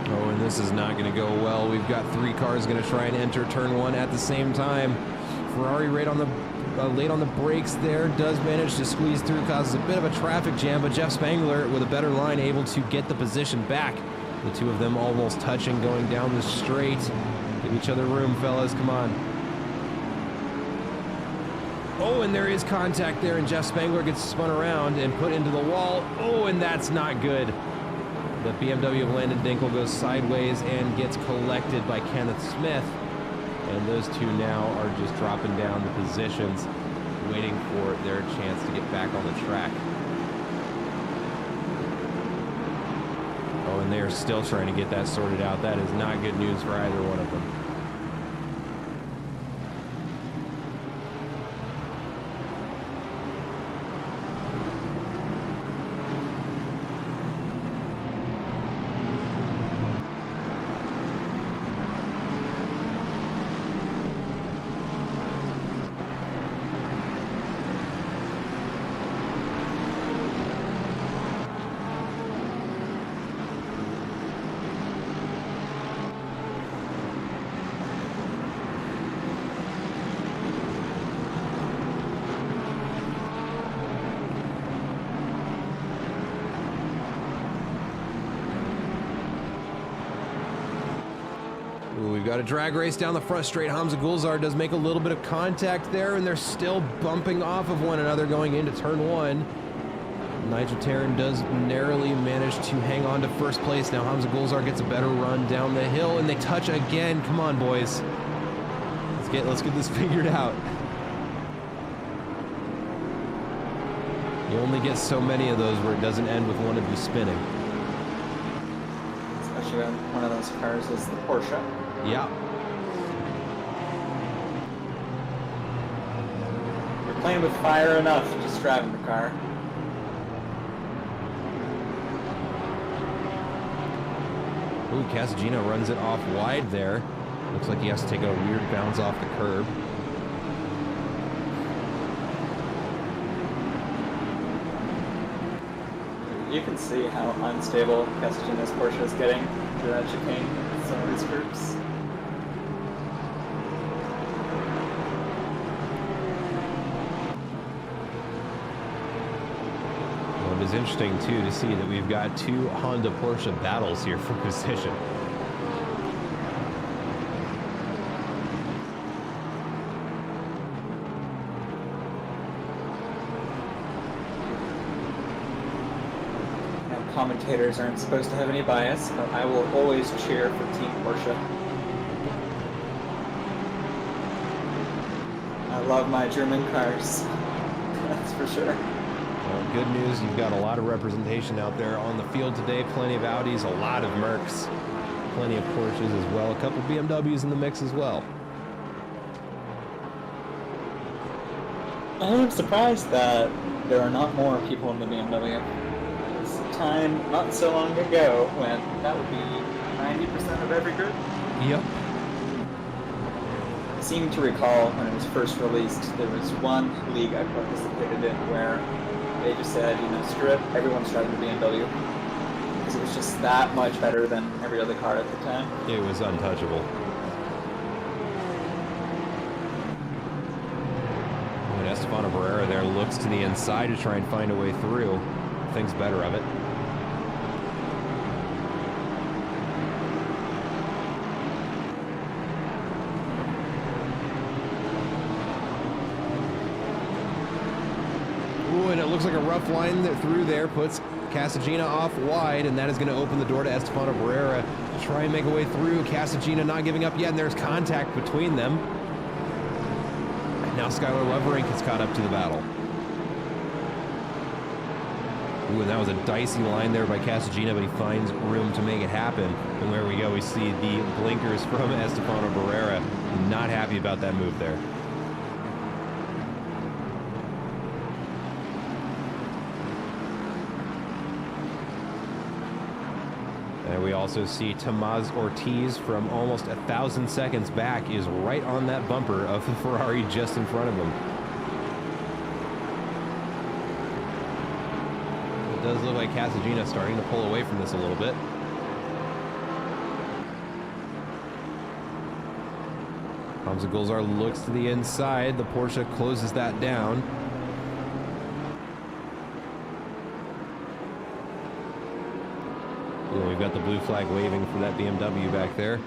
Oh, and this is not going to go well. We've got 3 cars going to try and enter turn 1 at the same time. Ferrari late on the brakes there, does manage to squeeze through, causes a bit of a traffic jam, but Jeff Spangler with a better line able to get the position back. The two of them almost touching going down the straight. Give each other room, fellas, come on. Oh, and there is contact there, and Jeff Spangler gets spun around and put into the wall. Oh, and that's not good. The BMW of Landon Dinkel goes sideways and gets collected by Kenneth Smith. And those two now are just dropping down the positions, waiting for their chance to get back on the track. Oh, and they're still trying to get that sorted out. That is not good news for either one of them. We've got a drag race down the front straight. Hamza Gulzar does make a little bit of contact there, and they're still bumping off of one another going into turn one. Nigel Terran does narrowly manage to hang on to first place. Now Hamza Gulzar gets a better run down the hill, and they touch again. Come on, boys. Let's get this figured out. You only get so many of those where it doesn't end with one of you spinning. Especially when one of those cars is the Porsche. Yeah. You're playing with fire enough just driving the car. Ooh, Casagino runs it off wide there. Looks like he has to take a weird bounce off the curb. You can see how unstable Casagino's Porsche is getting through that chicane with some of these groups. Well, it is interesting, too, to see that we've got two Honda Porsche battles here for position. Commentators aren't supposed to have any bias, but I will always cheer for Team Porsche. I love my German cars, that's for sure. Well, good news, you've got a lot of representation out there on the field today. Plenty of Audis, a lot of Mercs, plenty of Porsches as well. A couple BMWs in the mix as well. I'm surprised that there are not more people in the BMW. Time not so long ago when that would be 90% of every group. Yep. I seem to recall when it was first released, there was one league I participated in where they just said, you know, screw it, everyone's driving the BMW. Because it was just that much better than every other car at the time. It was untouchable. And Estefano Barrera there looks to the inside to try and find a way through. Thinks better of it. Ooh, and it looks like a rough line through there puts Casagina off wide, and that is going to open the door to Estefano Barrera to try and make a way through. Casagina not giving up yet, and there's contact between them. And now Skylar Loverink has caught up to the battle. Ooh, and that was a dicey line there by Casagina, but he finds room to make it happen. And there we go, we see the blinkers from Estefano Barrera. Not happy about that move there. And we also see Tomás Ortiz from almost 1,000 seconds back is right on that bumper of the Ferrari just in front of him. It does look like Casagina starting to pull away from this a little bit. Hamza Gulzar looks to the inside. The Porsche closes that down. Ooh, we've got the blue flag waving for that BMW back there.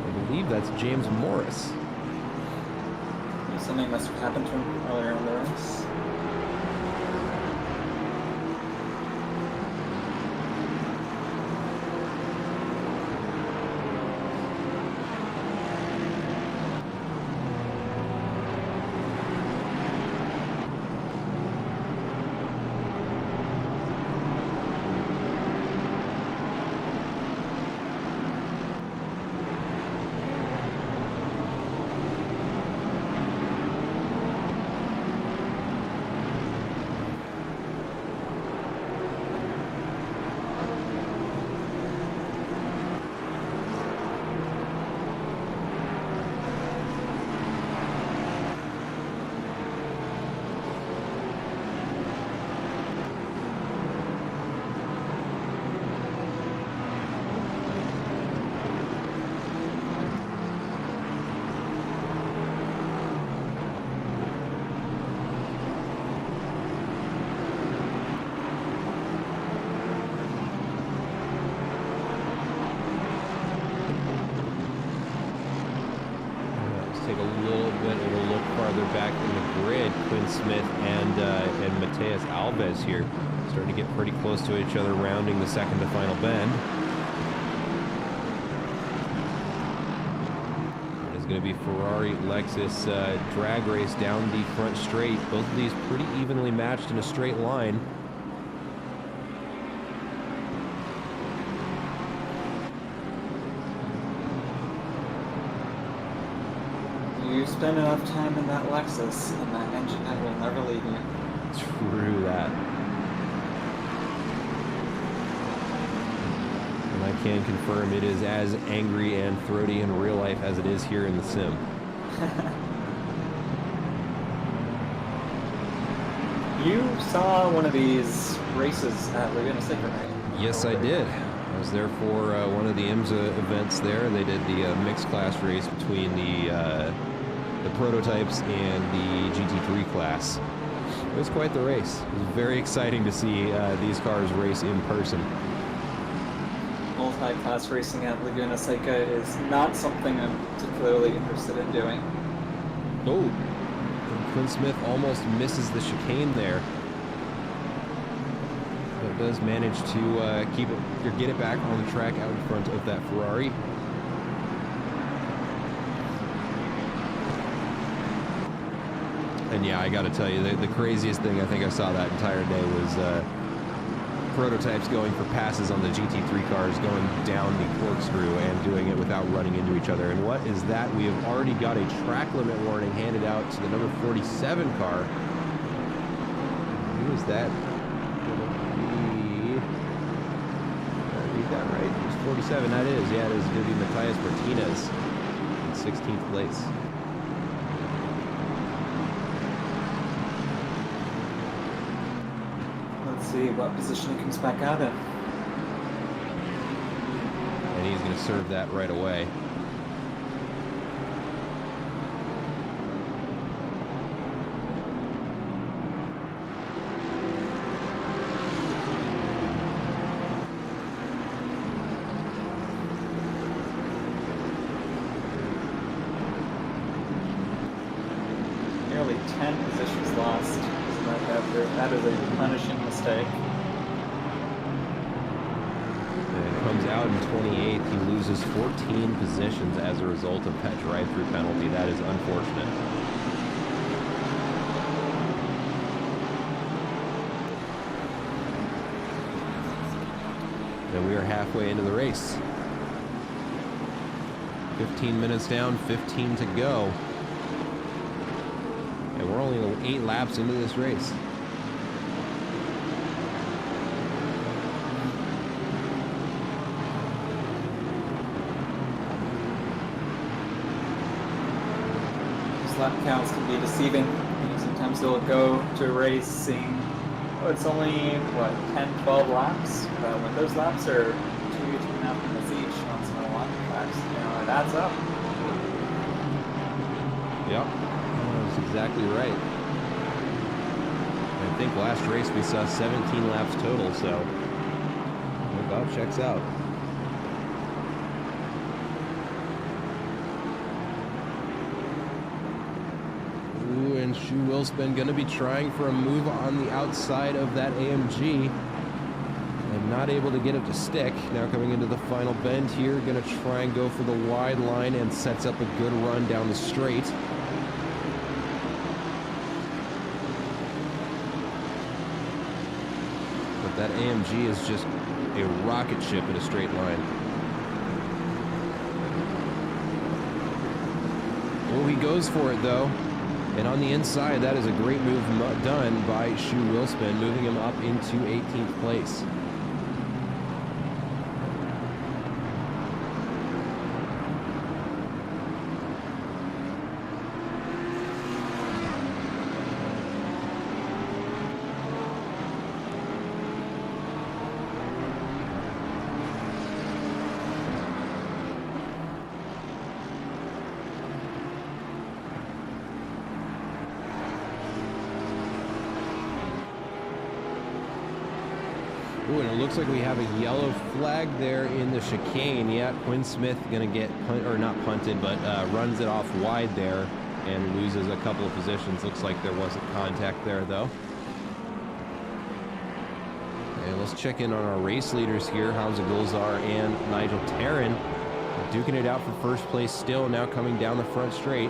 I believe that's James Morris. Something must have happened to him earlier in the race. farther back in the grid. Quinn Smith and Mateus Alves here starting to get pretty close to each other, rounding the second to final bend. It is going to be Ferrari Lexus drag race down the front straight. Both of these pretty evenly matched in a straight line. You spend enough time in that Lexus, and that engine head will never leave you. True that. And I can confirm it is as angry and throaty in real life as it is here in the sim. You saw one of these races at Laguna Seca, right? Yes, I did. I was there for one of the IMSA events there. They did the mixed class race between the prototypes and the GT3 class. It was quite the race. It was very exciting to see these cars race in person. Multi-class racing at Laguna Seca is not something I'm particularly interested in doing. Oh, and Quinn Smith almost misses the chicane there. But does manage to keep it or get it back on the track out in front of that Ferrari. And yeah, I got to tell you, the craziest thing I think I saw that entire day was prototypes going for passes on the GT3 cars, going down the corkscrew and doing it without running into each other. And what is that? We have already got a track limit warning handed out to the number 47 car. Who is that? Read that right? Who's 47? That is. Yeah, it is going to be Matthias Martinez in 16th place. See what position he comes back out in. And he's going to serve that right away. Nearly 10 positions lost. That is a punishing mistake. And comes out in 28th. He loses 14 positions as a result of that drive-through penalty. That is unfortunate. And we are halfway into the race. 15 minutes down, 15 to go. And we're only 8 laps into this race. Lap counts can be deceiving. Sometimes they'll go to a race seeing, oh, it's only, 10, 12 laps? When those laps are 2.5 minutes each on some of the longer tracks, it adds up. Yep, that's exactly right. I think last race we saw 17 laps total, so about checks out. And Shu Wilspin going to be trying for a move on the outside of that AMG and not able to get it to stick. Now coming into the final bend here, going to try and go for the wide line and sets up a good run down the straight. But that AMG is just a rocket ship in a straight line. Oh, he goes for it though. And on the inside, that is a great move done by Shu Wilspin, moving him up into 18th place. Ooh, and it looks like we have a yellow flag there in the chicane. Yeah, Quinn Smith going to get not punted, but runs it off wide there. and loses a couple of positions. Looks like there wasn't contact there, though. And let's check in on our race leaders here. Hamza Gulzar and Nigel Tarrin duking it out for first place still, now coming down the front straight.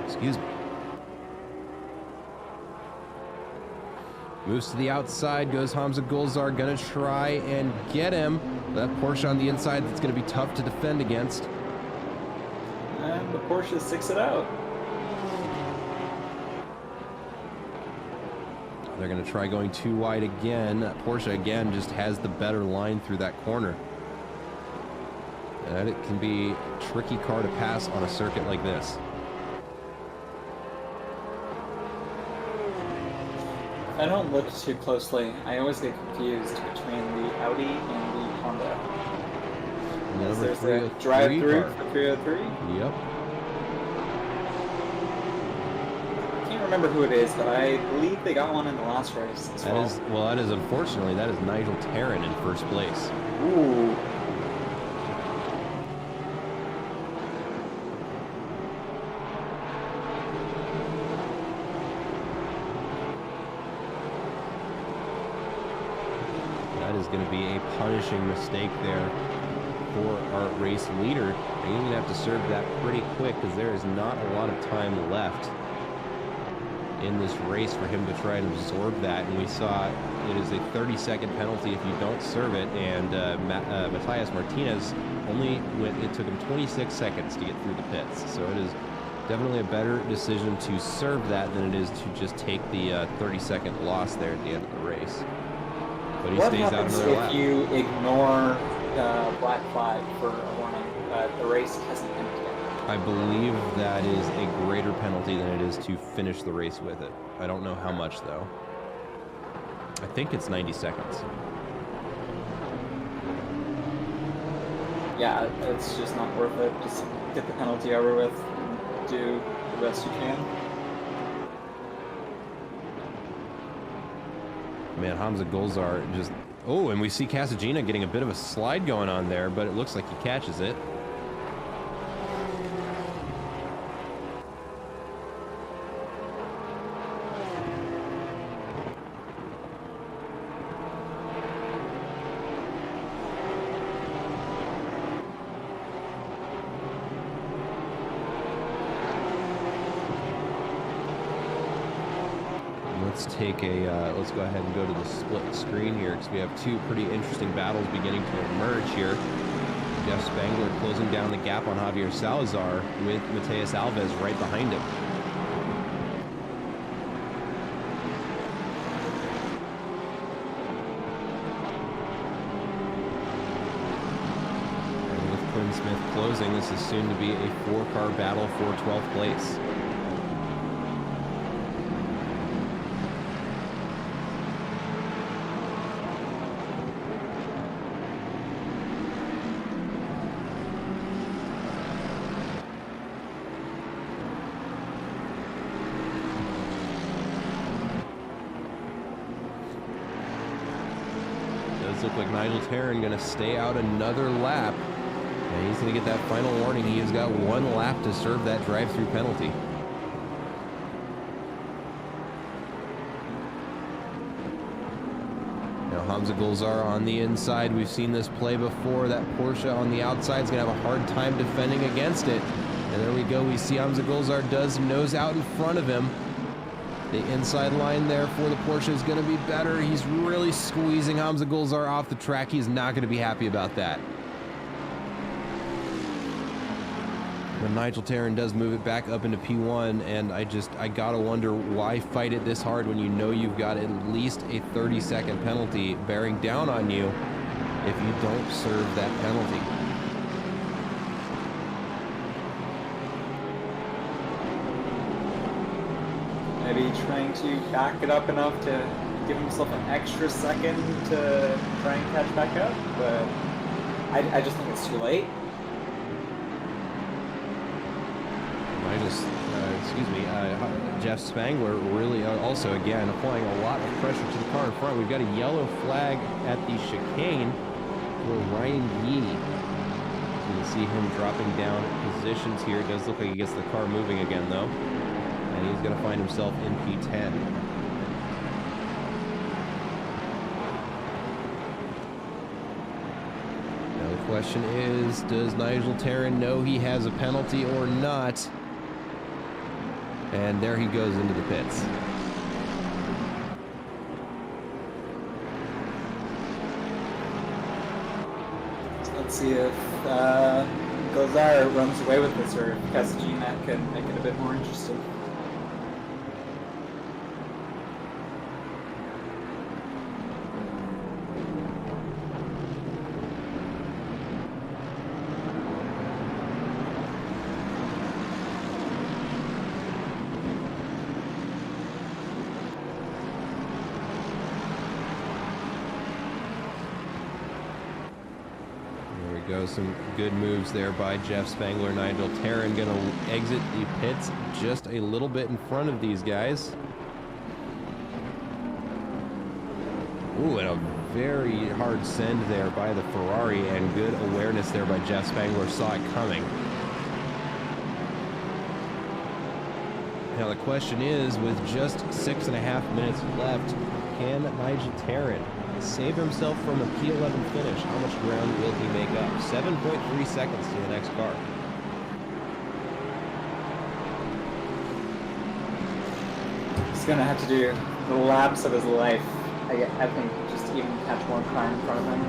Excuse me. Moves to the outside, goes Hamza Gulzar, gonna try and get him. That Porsche on the inside, that's gonna be tough to defend against. And the Porsche sticks it out. They're gonna try going too wide again. Porsche again just has the better line through that corner. And it can be a tricky car to pass on a circuit like this. I don't look too closely. I always get confused between the Audi and the Honda. Because there's the drive-through for 303. Yep. I can't remember who it is, but I believe they got one in the last race as well. That is unfortunately, that is Nigel Tarrin in first place. Ooh. That is going to be a punishing mistake there for our race leader. They're going to have to serve that pretty quick because there is not a lot of time left in this race for him to try and absorb that. And we saw it is a 30-second penalty if you don't serve it. And Matthias Martinez it took him 26 seconds to get through the pits. So it is definitely a better decision to serve that than it is to just take the 30-second loss there at the end of the race. But he stays out another lap. What happens if you ignore black flag for a warning? The race hasn't ended yet. I believe that is a greater penalty than it is to finish the race with it. I don't know how much, though. I think it's 90 seconds. Yeah, it's just not worth it. Just get the penalty over with and do the best you can. Man, Hamza Gulzar just... Oh, and we see Casagina getting a bit of a slide going on there, but it looks like he catches it. Let's go ahead and go to the split screen here because we have two pretty interesting battles beginning to emerge here. Jeff Spangler closing down the gap on Javier Salazar with Mateus Alves right behind him. And with Quinn Smith closing, this is soon to be a four-car battle for 12th place. Look like Nigel Tarrin going to stay out another lap. And he's going to get that final warning. He has got one lap to serve that drive-through penalty. Now Hamza Gulzar on the inside. We've seen this play before. That Porsche on the outside is going to have a hard time defending against it. And there we go. We see Hamza Gulzar does nose out in front of him. The inside line there for the Porsche is going to be better. He's really squeezing Hamza Gulzar off the track. He's not going to be happy about that. But Nigel Tarrin does move it back up into P1, and I gotta wonder why fight it this hard when you know you've got at least a 30-second penalty bearing down on you if you don't serve that penalty. Maybe trying to back it up enough to give himself an extra second to try and catch back up, but I just think it's too late. Jeff Spangler really also again applying a lot of pressure to the car in front. We've got a yellow flag at the chicane for Ryan Yee. You can see him dropping down positions here. It does look like he gets the car moving again, though. And he's going to find himself in P10. Now the question is, does Nigel Terran know he has a penalty or not? And there he goes into the pits. Let's see if Gozar runs away with this, or if Casaginat can make it a bit more interesting. Go, some good moves there by Jeff Spangler. Nigel Terran going to exit the pits just a little bit in front of these guys. Ooh, and a very hard send there by the Ferrari, and good awareness there by Jeff Spangler. Saw it coming. Now the question is, with just 6.5 minutes left, can Nigel Terran save himself from a P11 finish? How much ground will he make up? 7.3 seconds to the next car. He's going to have to do the laps of his life, I think, just to even catch one car in front of him.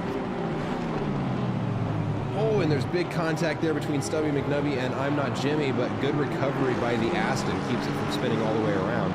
Oh, and there's big contact there between Stubby McNubby and I'm Not Jimmy, but good recovery by the Aston keeps it from spinning all the way around.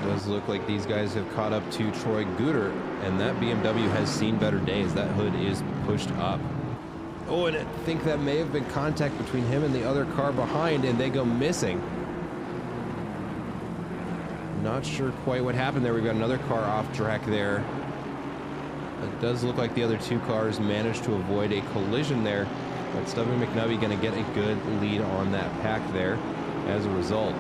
Does look like these guys have caught up to Troy Guter, and that BMW has seen better days. That hood is pushed up. Oh, and I think that may have been contact between him and the other car behind, and they go missing. Not sure quite what happened there. We've got another car off track there. It does look like the other two cars managed to avoid a collision there, but Stubby McNubby going to get a good lead on that pack there as a result.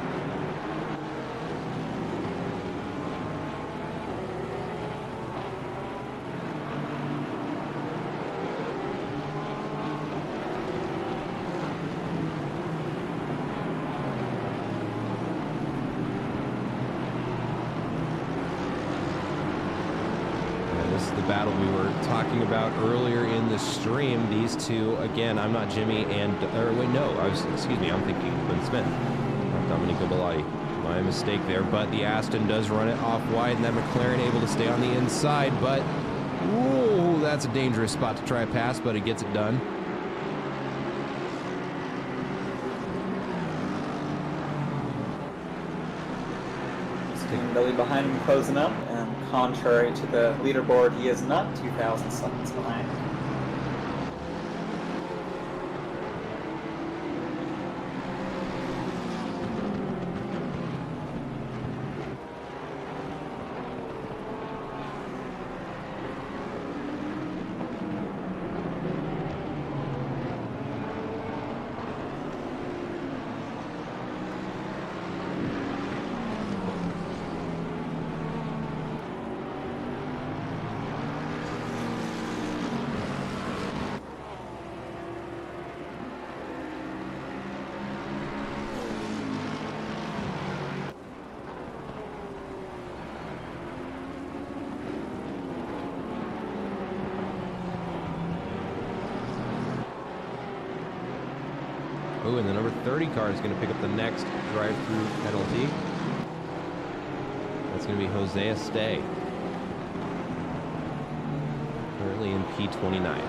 Battle we were talking about earlier in the stream. These two, again, I'm Not Jimmy and, or wait, no, excuse me, I'm thinking Quinn Smith, not Domenico Bellotti. My mistake there, but the Aston does run it off wide, and that McLaren able to stay on the inside, but, ooh, that's a dangerous spot to try pass, but it gets it done. Billy behind him closing up, and contrary to the leaderboard, he is not 2,000 seconds behind. Oh, and the number 30 car is going to pick up the next drive-through penalty. That's going to be Hosea Stay. Currently in P29.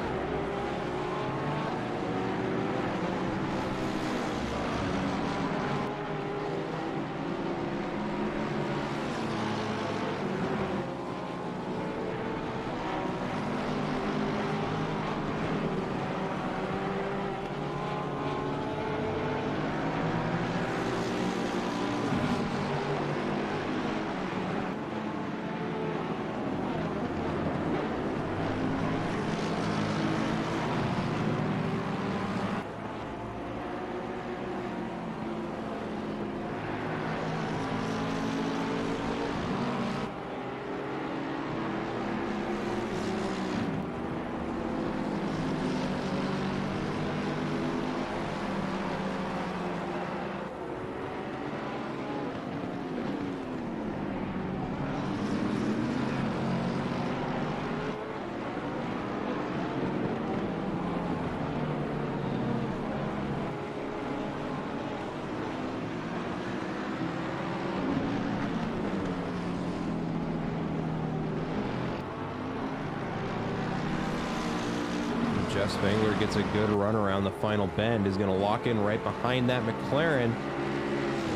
Jeff Spangler gets a good run around the final bend, is going to lock in right behind that McLaren.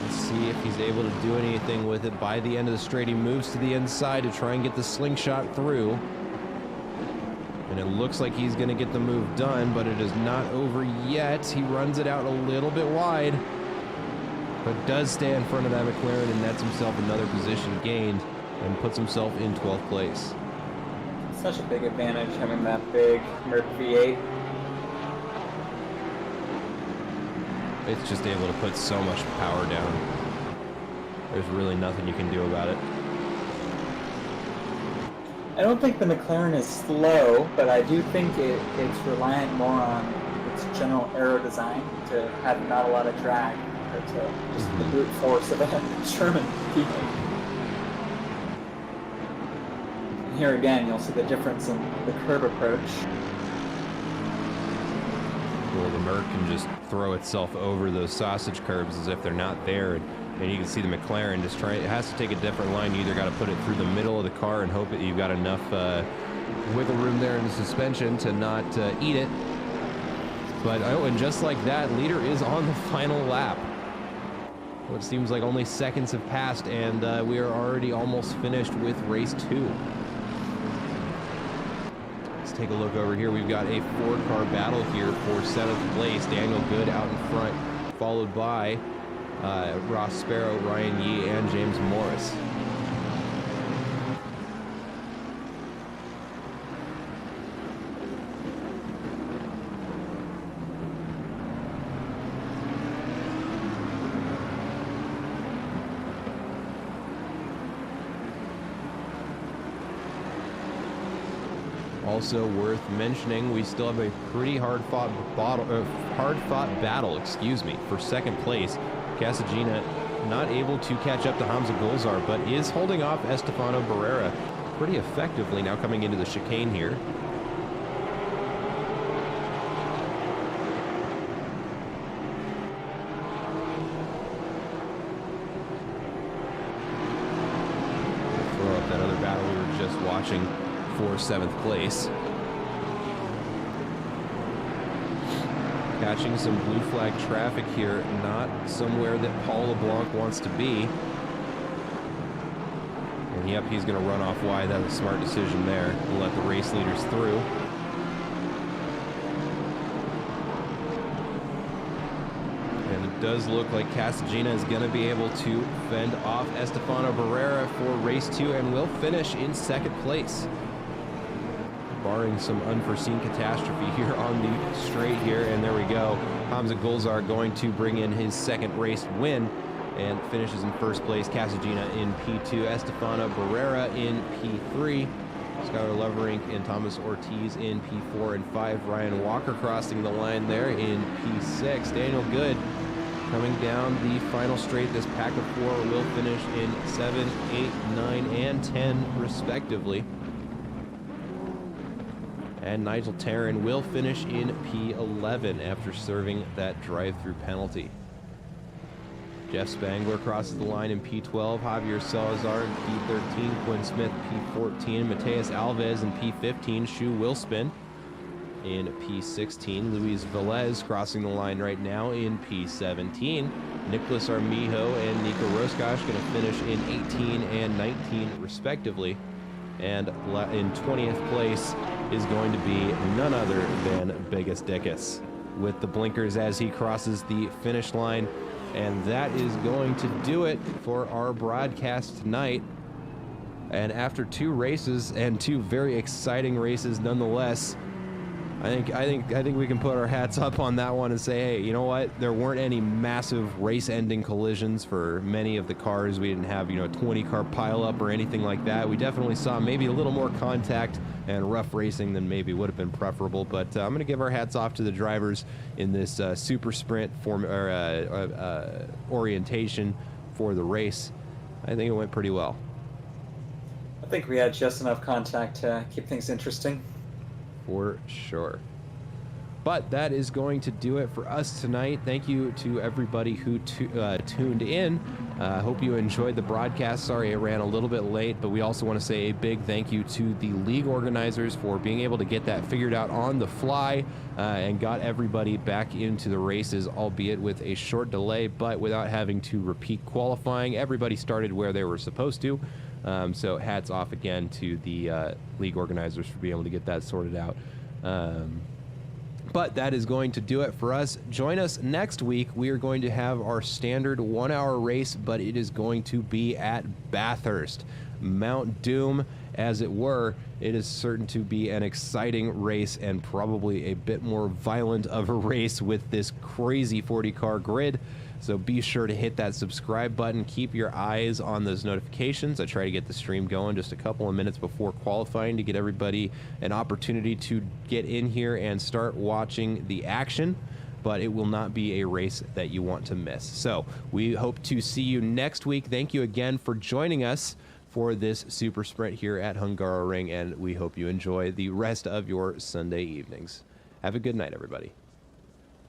Let's see if he's able to do anything with it. By the end of the straight, he moves to the inside to try and get the slingshot through. And it looks like he's going to get the move done, but it is not over yet. He runs it out a little bit wide, but does stay in front of that McLaren and nets himself another position gained and puts himself in 12th place. Such a big advantage having that big Merc V8. It's just able to put so much power down. There's really nothing you can do about it. I don't think the McLaren is slow, but I do think it's reliant more on its general aero design to have not a lot of drag compared to just the brute force of a Sherman V8. Here again, you'll see the difference in the curb approach. Well, the Merc can just throw itself over those sausage curbs as if they're not there. And you can see the McLaren just trying, it has to take a different line. You either got to put it through the middle of the car and hope that you've got enough wiggle room there in the suspension to not eat it. But, oh, and just like that, leader is on the final lap. What seems like only seconds have passed, and we are already almost finished with race 2. Let's take a look over here. We've got a 4-car battle here for 7th place. Daniel Good out in front, followed by Ross Sparrow, Ryan Yee, and James Morris. Also worth mentioning, we still have a pretty hard-fought battle, for second place. Casagina not able to catch up to Hamza Golzar, but is holding off Estefano Barrera pretty effectively now coming into the chicane here. We'll throw up that other battle we were just watching for 7th place. Catching some blue flag traffic here, not somewhere that Paul LeBlanc wants to be. And yep, he's going to run off wide. That was a smart decision there. We'll let the race leaders through. And it does look like Casagina is going to be able to fend off Estefano Barrera for race 2 and will finish in 2nd place. Barring some unforeseen catastrophe here on the straight here, and there we go. Hamza Golzar going to bring in his 2nd race win and finishes in 1st place. Casagina in P2, Estefano Barrera in P3, Skylar Loverink and Thomas Ortiz in P4 and 5. Ryan Walker crossing the line there in P6. Daniel Good coming down the final straight. This pack of 4 will finish in 7, 8, 9, and 10 respectively. And Nigel Tarrin will finish in P11 after serving that drive-through penalty. Jeff Spangler crosses the line in P12, Javier Salazar in P13, Quinn Smith P14, Mateus Alves in P15, Shu Willspin in P16, Luis Velez crossing the line right now in P17, Nicholas Armijo and Nico Roscosh going to finish in 18 and 19 respectively. And in 20th place is going to be none other than Biggest Dickus with the blinkers as he crosses the finish line. And that is going to do it for our broadcast tonight. And after 2 races, and 2 very exciting races nonetheless, I think we can put our hats up on that one and say, hey, you know what? There weren't any massive race-ending collisions for many of the cars. We didn't have, a 20-car pileup or anything like that. We definitely saw maybe a little more contact and rough racing than maybe would have been preferable. But I'm going to give our hats off to the drivers in this super sprint orientation for the race. I think it went pretty well. I think we had just enough contact to keep things interesting. For sure. But that is going to do it for us tonight. Thank you to everybody who tuned in. I hope you enjoyed the broadcast. Sorry it ran a little bit late, but we also want to say a big thank you to the league organizers for being able to get that figured out on the fly and got everybody back into the races, albeit with a short delay, but without having to repeat qualifying. Everybody started where they were supposed to. So hats off again to the league organizers for being able to get that sorted out. But that is going to do it for us. Join us next week. We are going to have our standard 1 hour race, but it is going to be at Bathurst. Mount Doom, as it were. It is certain to be an exciting race and probably a bit more violent of a race with this crazy 40-car grid. So be sure to hit that subscribe button. Keep your eyes on those notifications. I try to get the stream going just a couple of minutes before qualifying to get everybody an opportunity to get in here and start watching the action. But it will not be a race that you want to miss. So we hope to see you next week. Thank you again for joining us for this super sprint here at Hungaroring, and we hope you enjoy the rest of your Sunday evenings. Have a good night, everybody.